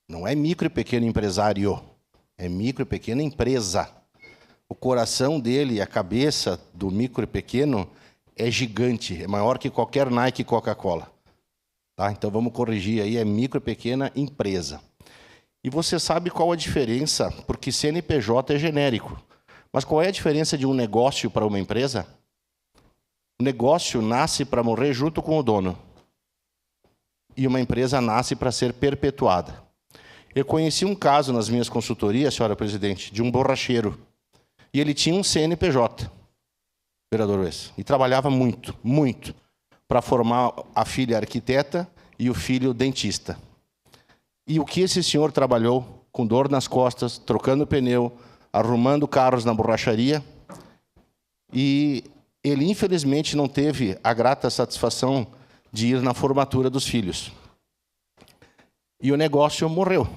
Não é micro e pequeno empresário, é micro e pequena empresa. O coração dele, a cabeça do micro e pequeno é gigante, é maior que qualquer Nike e Coca-Cola. Tá? Então vamos corrigir aí, é micro e pequena empresa. E você sabe qual a diferença, porque CNPJ é genérico. Mas qual é a diferença de um negócio para uma empresa? O negócio nasce para morrer junto com o dono. E uma empresa nasce para ser perpetuada. Eu conheci um caso nas minhas consultorias, senhora presidente, de um borracheiro. E ele tinha um CNPJ, vereador Wes, e trabalhava muito, muito, para formar a filha arquiteta e o filho dentista. E o que esse senhor trabalhou, com dor nas costas, trocando pneu, arrumando carros na borracharia, e ele, infelizmente, não teve a grata satisfação de ir na formatura dos filhos. E o negócio morreu,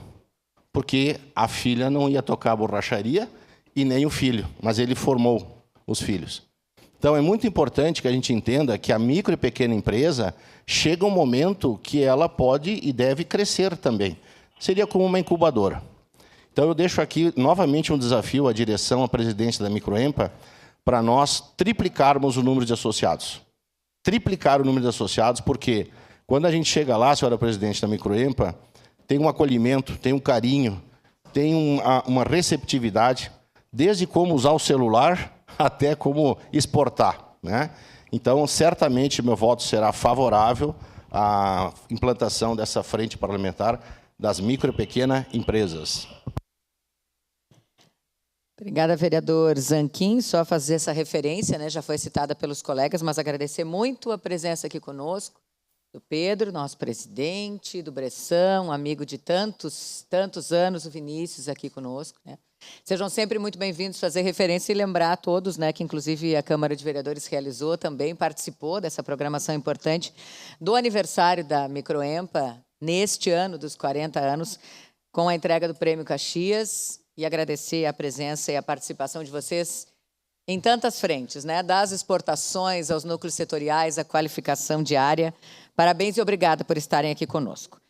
porque a filha não ia tocar a borracharia e nem o filho, mas ele formou os filhos. Então, é muito importante que a gente entenda que a micro e pequena empresa chega um momento que ela pode e deve crescer também. Seria como uma incubadora. Então, eu deixo aqui novamente um desafio à direção, à presidência da Microempa, para nós triplicarmos o número de associados. Triplicar o número de associados, porque quando a gente chega lá, senhora presidente da Microempa, tem um acolhimento, tem um carinho, tem uma receptividade, desde como usar o celular até como exportar, né? Então, certamente, meu voto será favorável à implantação dessa frente parlamentar das micro e pequenas empresas. Obrigada, vereador Zanquim. Só fazer essa referência, né? Já foi citada pelos colegas, mas agradecer muito a presença aqui conosco do Pedro, nosso presidente, do Bressan, amigo de tantos anos, o Vinícius aqui conosco, né? Sejam sempre muito bem-vindos, fazer referência e lembrar a todos, né, que inclusive a Câmara de Vereadores realizou também, participou dessa programação importante do aniversário da Microempa, neste ano dos 40 anos, com a entrega do Prêmio Caxias, e agradecer a presença e a participação de vocês em tantas frentes, né, das exportações aos núcleos setoriais, a qualificação diária. Parabéns e obrigada por estarem aqui conosco.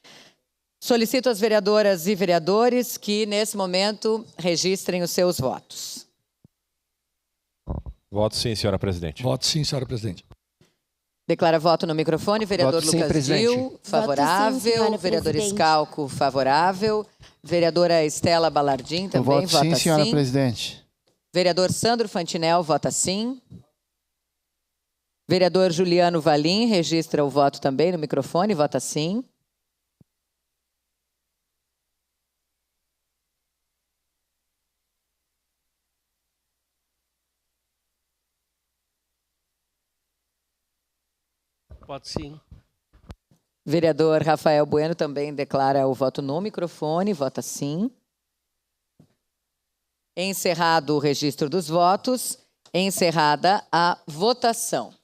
Solicito às vereadoras e vereadores que, nesse momento, registrem os seus votos. Voto sim, senhora presidente. Voto sim, senhora presidente. Declara voto no microfone. Vereador Voto sim, Lucas presidente. Gil, favorável. Voto sim, senhora Vereador presidente. Scalco, favorável. Vereadora Estela Balardim também Voto vota sim, senhora sim. presidente. Vereador Sandro Fantinel vota sim. Vereador Juliano Valim registra o voto também no microfone, vota sim. Voto sim. Vereador Rafael Bueno também declara o voto no microfone, vota sim. Encerrado o registro dos votos, encerrada a votação.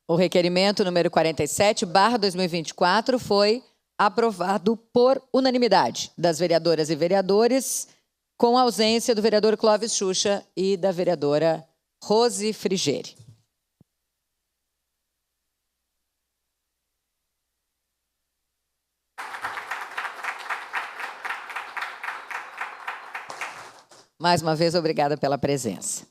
O requerimento número 47/2024 foi aprovado por unanimidade das vereadoras e vereadores, com a ausência do vereador Clóvis Xuxa e da vereadora Rose Frigeri. Mais uma vez, obrigada pela presença.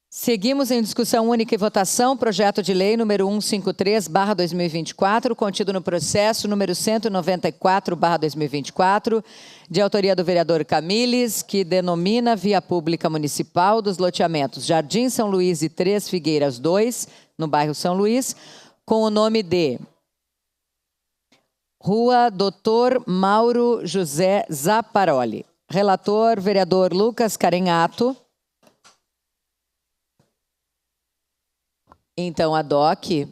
Seguimos em discussão única e votação, projeto de lei número 153/2024, contido no processo número 194/2024, de autoria do vereador Camilles, que denomina via pública municipal dos loteamentos Jardim São Luís e Três Figueiras 2, no bairro São Luís, com o nome de Rua Dr. Mauro José Zaparoli. Relator, vereador Lucas Carenhato. Então, a DOC,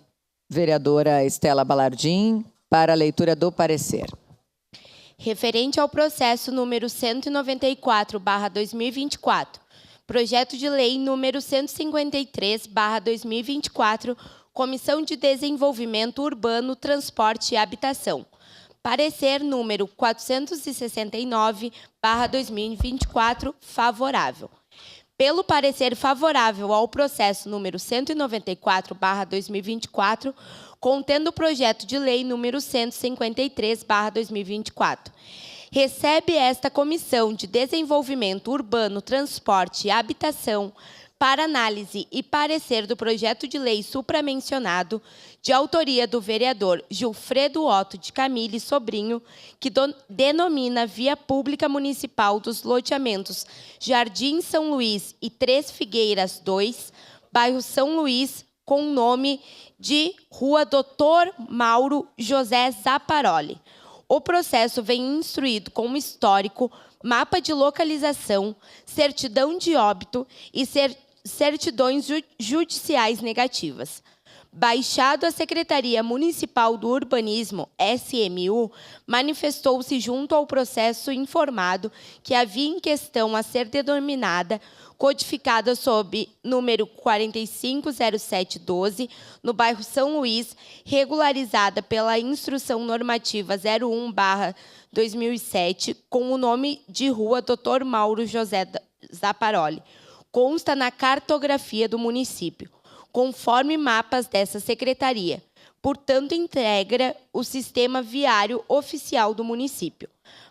vereadora Estela Balardim, para a leitura do parecer. Referente ao processo número 194/2024, projeto de lei número 153/2024, Comissão de Desenvolvimento Urbano, Transporte e Habitação. Parecer número 469/2024, favorável. Pelo parecer favorável ao processo número 194/2024, contendo o projeto de lei número 153/2024. Recebe esta Comissão de Desenvolvimento Urbano, Transporte e Habitação para análise e parecer do projeto de lei supramencionado, de autoria do vereador Gilfredo Otto de Camille Sobrinho, que denomina Via Pública Municipal dos loteamentos Jardim São Luís e Três Figueiras 2, bairro São Luís, com o nome de Rua Dr. Mauro José Zaparoli. O processo vem instruído com histórico, mapa de localização, certidão de óbito e certidões judiciais negativas. Baixado à Secretaria Municipal do Urbanismo, SMU, manifestou-se junto ao processo informado que a via em questão a ser denominada, codificada sob número 450712, no bairro São Luís, regularizada pela Instrução Normativa 01/2007, com o nome de Rua Dr. Mauro José Zaparoli, consta na cartografia do município, conforme mapas dessa secretaria. Portanto, integra o sistema viário oficial do município.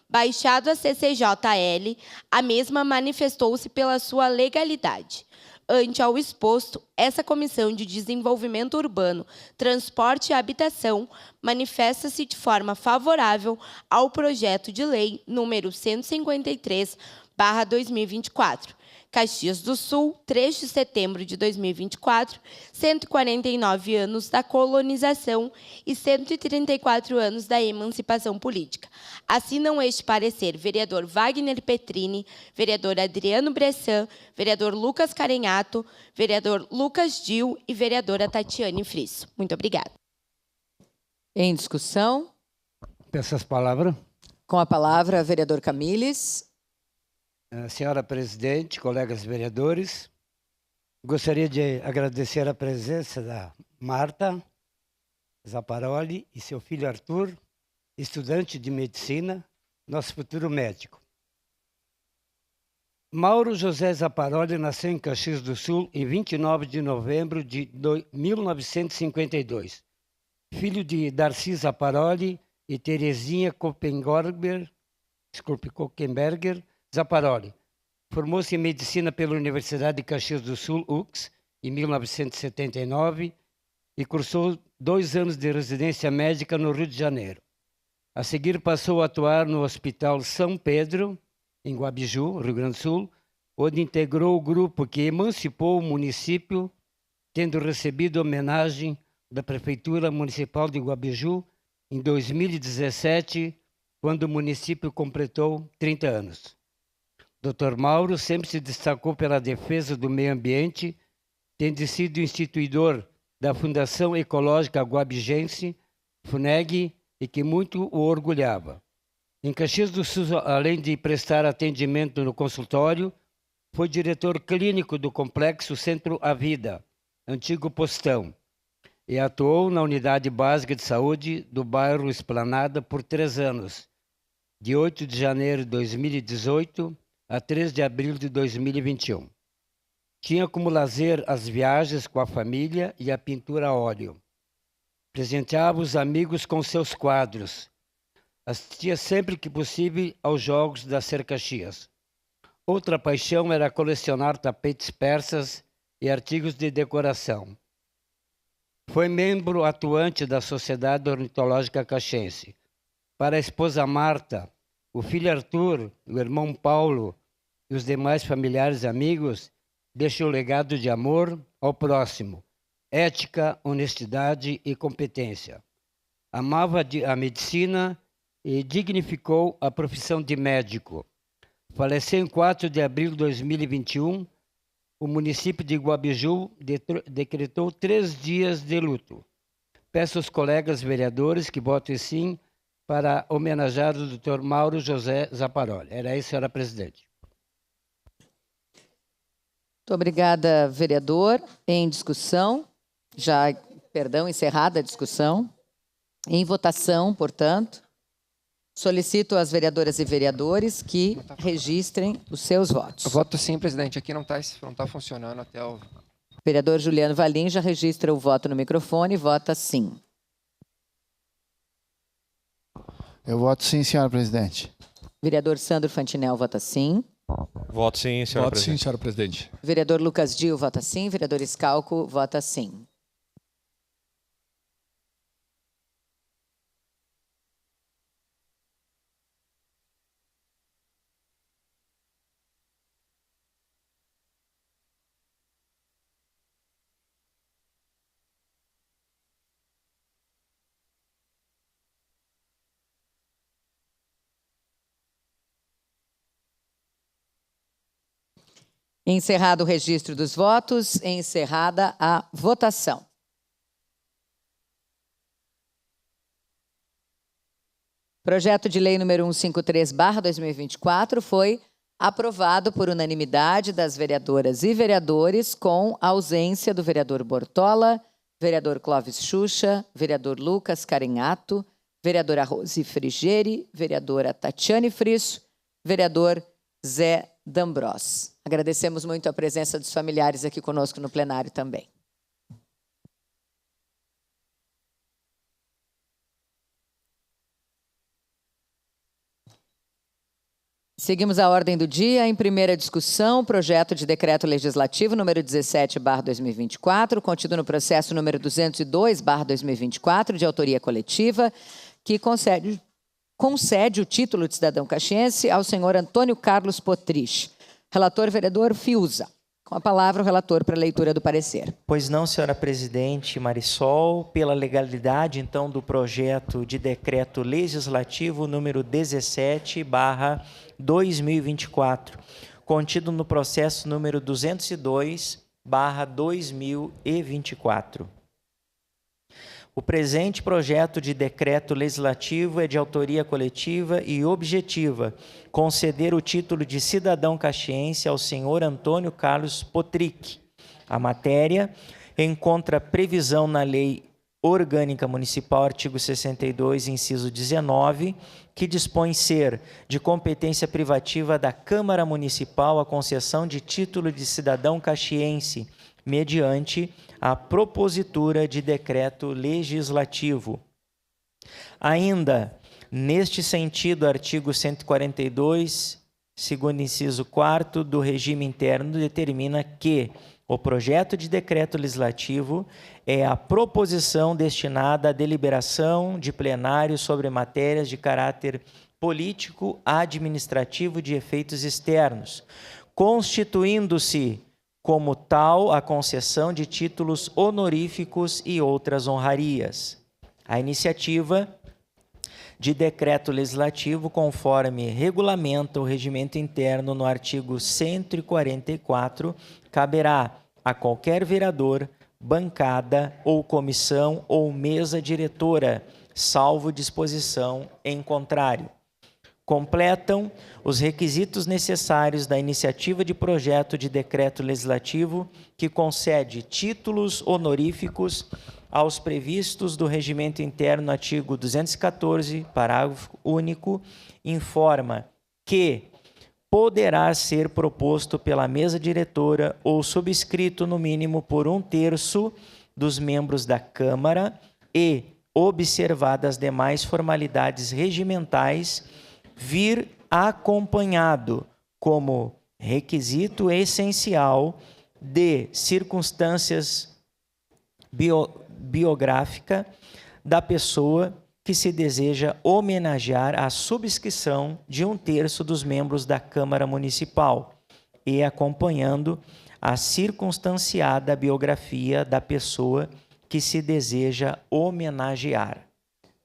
Baixado a CCJL, a mesma manifestou-se pela sua legalidade. Ante ao exposto, essa Comissão de Desenvolvimento Urbano, Transporte e Habitação manifesta-se de forma favorável ao projeto de lei número 153/2024. Caxias do Sul, 3 de setembro de 2024, 149 anos da colonização e 134 anos da emancipação política. Assinam este parecer vereador Wagner Petrini, vereador Adriano Bressan, vereador Lucas Carenhato, vereador Lucas Dil e vereadora Tatiane Frisso. Muito obrigada. Em discussão? Peço as palavras. Com a palavra, vereador Camilles. Senhora presidente, colegas vereadores, gostaria de agradecer a presença da Marta Zaparoli e seu filho Arthur, estudante de medicina, nosso futuro médico. Mauro José Zaparoli nasceu em Caxias do Sul em 29 de novembro de 1952. Filho de Darcy Zaparoli e Terezinha Koppenberger Zaparoli. Formou-se em medicina pela Universidade de Caxias do Sul, UCS, em 1979 e cursou 2 anos de residência médica no Rio de Janeiro. A seguir passou a atuar no Hospital São Pedro, em Guabiju, Rio Grande do Sul, onde integrou o grupo que emancipou o município, tendo recebido homenagem da Prefeitura Municipal de Guabiju em 2017, quando o município completou 30 anos. Dr. Mauro sempre se destacou pela defesa do meio ambiente, tendo sido instituidor da Fundação Ecológica Guabijense, FUNEG, e que muito o orgulhava. Em Caxias do Sul, além de prestar atendimento no consultório, foi diretor clínico do Complexo Centro A Vida, antigo Postão, e atuou na Unidade Básica de Saúde do bairro Esplanada por 3 anos, de 8 de janeiro de 2018 a 3 de abril de 2021. Tinha como lazer as viagens com a família e a pintura a óleo. Presenteava os amigos com seus quadros. Assistia sempre que possível aos jogos da Ser Caxias. Outra paixão era colecionar tapetes persas e artigos de decoração. Foi membro atuante da Sociedade Ornitológica Caxiense. Para a esposa Marta, o filho Arthur, o irmão Paulo e os demais familiares e amigos, deixou o legado de amor ao próximo, ética, honestidade e competência. Amava a medicina e dignificou a profissão de médico. Faleceu em 4 de abril de 2021. O município de Guabiju decretou 3 dias de luto. Peço aos colegas vereadores que votem sim para homenagear o Dr. Mauro José Zaparoli. Era isso, senhora presidente. Muito obrigada, vereador. Em discussão, encerrada a discussão. Em votação, portanto, solicito às vereadoras e vereadores que registrem os seus votos. Eu voto sim, presidente. Aqui não está funcionando até o... Vereador Juliano Valim já registra o voto no microfone e vota sim. Eu voto sim, senhora presidente. Vereador Sandro Fantinel vota sim. Voto sim, senhora Voto sim, presidente. senhora presidente. Vereador Lucas Dil vota sim. Vereador Scalco vota sim. Encerrado o registro dos votos, encerrada a votação. Projeto de lei número 153/2024 foi aprovado por unanimidade das vereadoras e vereadores, com a ausência do vereador Bortola, vereador Clóvis Xuxa, vereador Lucas Carinhato, vereadora Rose Frigeri, vereadora Tatiane Frisso, vereador Zé D'Ambros. Agradecemos muito a presença dos familiares aqui conosco no plenário também. Seguimos a ordem do dia. Em primeira discussão, projeto de decreto legislativo número 17/2024, contido no processo número 202/2024, de autoria coletiva, que concede o título de cidadão caxiense ao senhor Antônio Carlos Potrich. Relator, vereador Fiuza. Com a palavra, o relator para a leitura do parecer. Pois não, senhora presidente Marisol, pela legalidade, então, do projeto de decreto legislativo número 17/2024, contido no processo número 202/2024. O presente projeto de decreto legislativo é de autoria coletiva e objetiva conceder o título de cidadão caxiense ao senhor Antônio Carlos Potrich. A matéria encontra previsão na Lei Orgânica Municipal, artigo 62, inciso 19, que dispõe ser de competência privativa da Câmara Municipal a concessão de título de cidadão caxiense, mediante a propositura de decreto legislativo. Ainda, neste sentido, artigo 142, segundo inciso 4º do regime interno, determina que o projeto de decreto legislativo é a proposição destinada à deliberação de plenário sobre matérias de caráter político, administrativo de efeitos externos, constituindo-se como tal a concessão de títulos honoríficos e outras honrarias. A iniciativa de decreto legislativo, conforme regulamenta o regimento interno no artigo 144, caberá a qualquer vereador, bancada ou comissão ou mesa diretora, salvo disposição em contrário. Completam os requisitos necessários da iniciativa de projeto de decreto legislativo que concede títulos honoríficos aos previstos do regimento interno no artigo 214, parágrafo único, informa que poderá ser proposto pela mesa diretora ou subscrito no mínimo por 1/3 dos membros da Câmara e, observadas demais formalidades regimentais, vir acompanhado como requisito essencial de circunstâncias biográfica da pessoa que se deseja homenagear a subscrição de 1/3 dos membros da Câmara Municipal e acompanhando a circunstanciada biografia da pessoa que se deseja homenagear.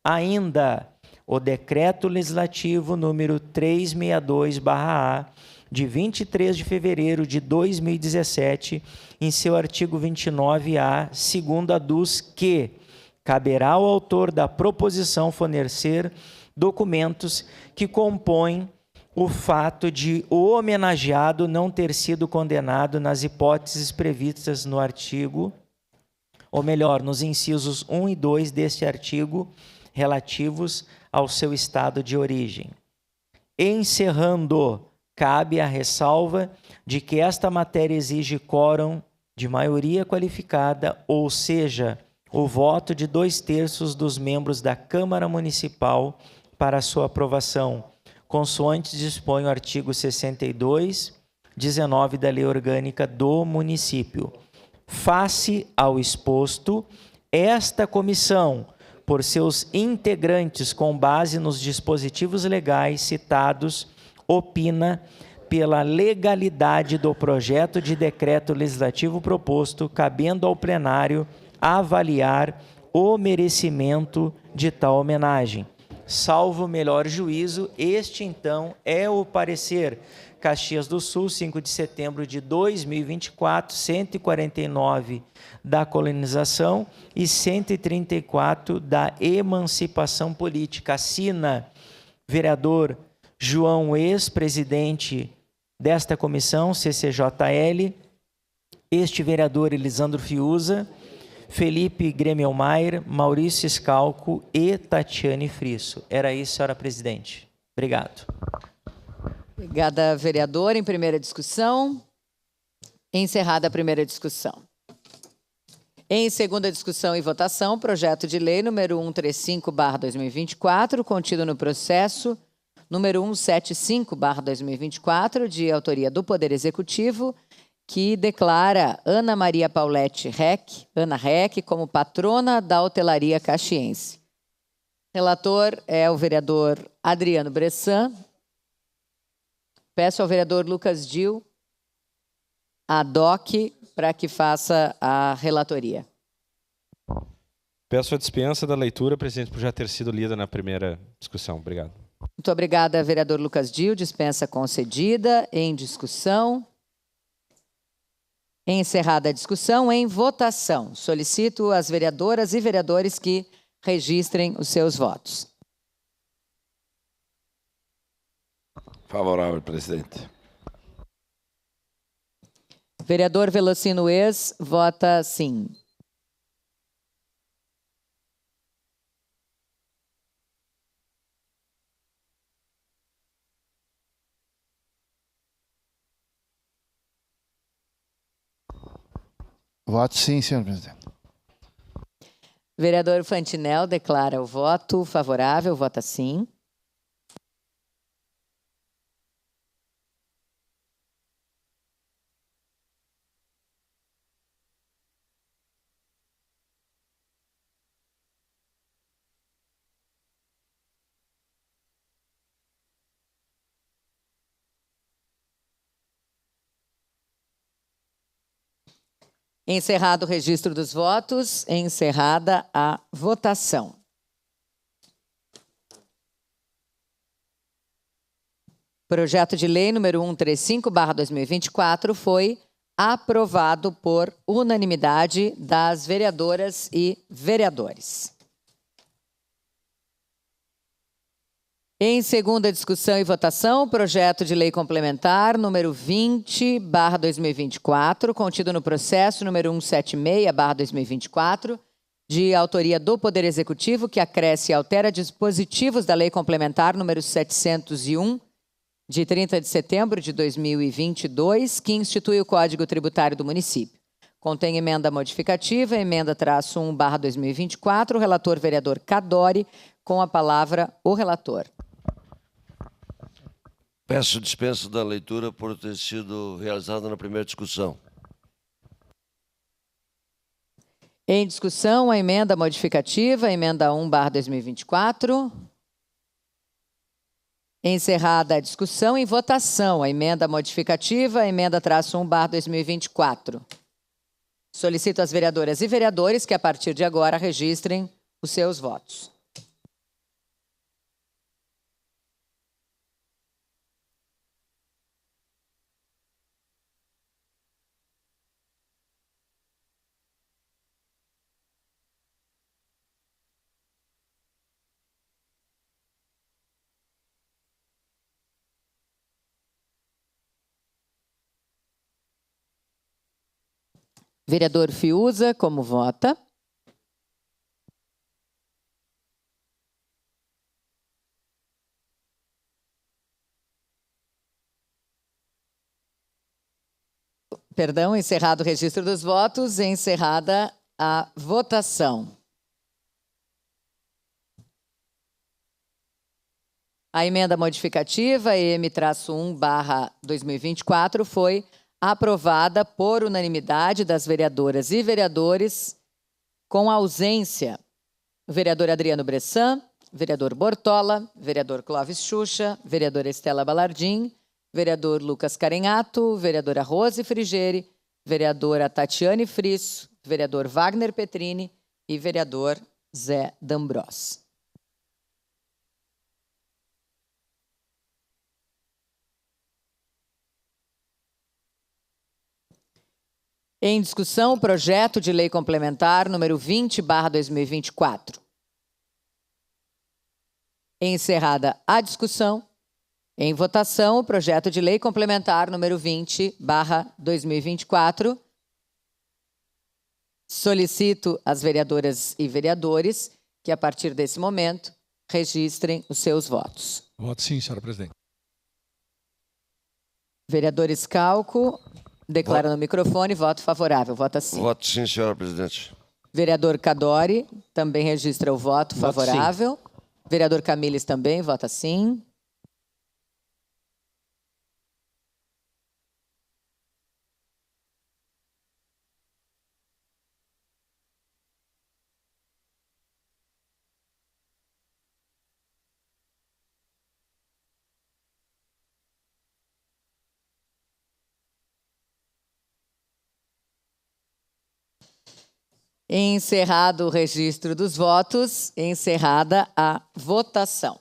Ainda, o Decreto Legislativo número 362/A, de 23 de fevereiro de 2017, em seu artigo 29A, segundo aduz que caberá ao autor da proposição fornecer documentos que compõem o fato de o homenageado não ter sido condenado nas hipóteses previstas no artigo, ou melhor, nos incisos 1 e 2 deste artigo, relativos ao seu estado de origem. Encerrando, cabe a ressalva de que esta matéria exige quórum de maioria qualificada, ou seja, o voto de 2/3 dos membros da Câmara Municipal para sua aprovação, consoante dispõe o artigo 62, 19 da Lei Orgânica do Município. Face ao exposto, esta comissão, por seus integrantes com base nos dispositivos legais citados, opina pela legalidade do projeto de decreto legislativo proposto, cabendo ao plenário avaliar o merecimento de tal homenagem. Salvo melhor juízo, este então é o parecer. Caxias do Sul, 5 de setembro de 2024, 149 da colonização e 134 da emancipação política. Assina vereador João, ex-presidente desta comissão, CCJL, este vereador Elisandro Fiuza, Felipe Gremelmaier, Maurício Scalco e Tatiane Frisso. Era isso, senhora presidente. Obrigado. Obrigada, vereador. Em primeira discussão. Encerrada a primeira discussão. Em segunda discussão e votação, projeto de lei número 135/2024, contido no processo número 175/2024, de autoria do Poder Executivo, que declara Ana Maria Paulette Reck, Ana Reck, como patrona da hotelaria caxiense. Relator é o vereador Adriano Bressan. Peço ao vereador Lucas Dil, ADOC, para que faça a relatoria. Peço a dispensa da leitura, presidente, por já ter sido lida na primeira discussão. Obrigado. Muito obrigada, vereador Lucas Dil. Dispensa concedida. Em discussão. Encerrada a discussão, em votação. Solicito às vereadoras e vereadores que registrem os seus votos. Favorável, presidente. Vereador Velocino Ex vota sim. Voto sim, senhor presidente. Vereador Fantinel declara o voto favorável, vota sim. Encerrado o registro dos votos, encerrada a votação. Projeto de lei número 135/2024 foi aprovado por unanimidade das vereadoras e vereadores. Em segunda discussão e votação, projeto de lei complementar número 20/2024, contido no processo número 176/2024, de autoria do Poder Executivo, que acresce e altera dispositivos da lei complementar número 701, de 30 de setembro de 2022, que institui o Código Tributário do município. Contém emenda modificativa, emenda -1/2024, o relator vereador Cadori, com a palavra o relator. Peço dispensa da leitura por ter sido realizada na primeira discussão. Em discussão, a emenda modificativa, emenda 1/2024. Encerrada a discussão, em votação, a emenda modificativa, emenda -1/2024. Solicito às vereadoras e vereadores que, a partir de agora, registrem os seus votos. Vereador Fiuza, como vota? Perdão, encerrado o registro dos votos, encerrada a votação. A emenda modificativa EM-1/2024 foi aprovada por unanimidade das vereadoras e vereadores, com ausência do vereador Adriano Bressan, vereador Bortola, vereador Clóvis Xuxa, vereadora Estela Balardim, vereador Lucas Carenhato, vereadora Rose Frigeri, vereadora Tatiane Frisso, vereador Wagner Petrini e vereador Zé D'Ambros. Em discussão, o projeto de lei complementar número 20/2024. Encerrada a discussão, em votação, o projeto de lei complementar número 20/2024. Solicito às vereadoras e vereadores que, a partir desse momento, registrem os seus votos. Voto sim, senhora presidente. Vereador Scalco declara no microfone voto favorável. Vota sim. Voto sim, senhora presidente. Vereador Cadori também registra o voto Voto favorável. Vereador Camilles também vota sim. Encerrado o registro dos votos, encerrada a votação.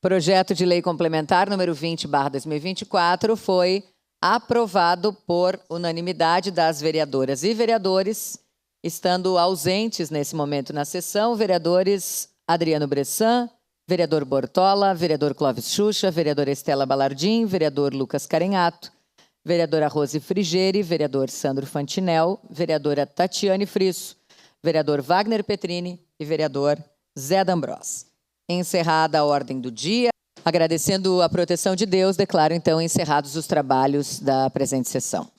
Projeto de lei complementar número 20/2024 foi aprovado por unanimidade das vereadoras e vereadores, estando ausentes nesse momento na sessão, vereadores Adriano Bressan, vereador Bortola, vereador Clóvis Xuxa, vereadora Estela Balardim, vereador Lucas Carenhato, vereadora Rose Frigeri, vereador Sandro Fantinel, vereadora Tatiane Frisso, vereador Wagner Petrini e vereador Zé D'Ambros. Encerrada a ordem do dia, agradecendo a proteção de Deus, declaro então encerrados os trabalhos da presente sessão.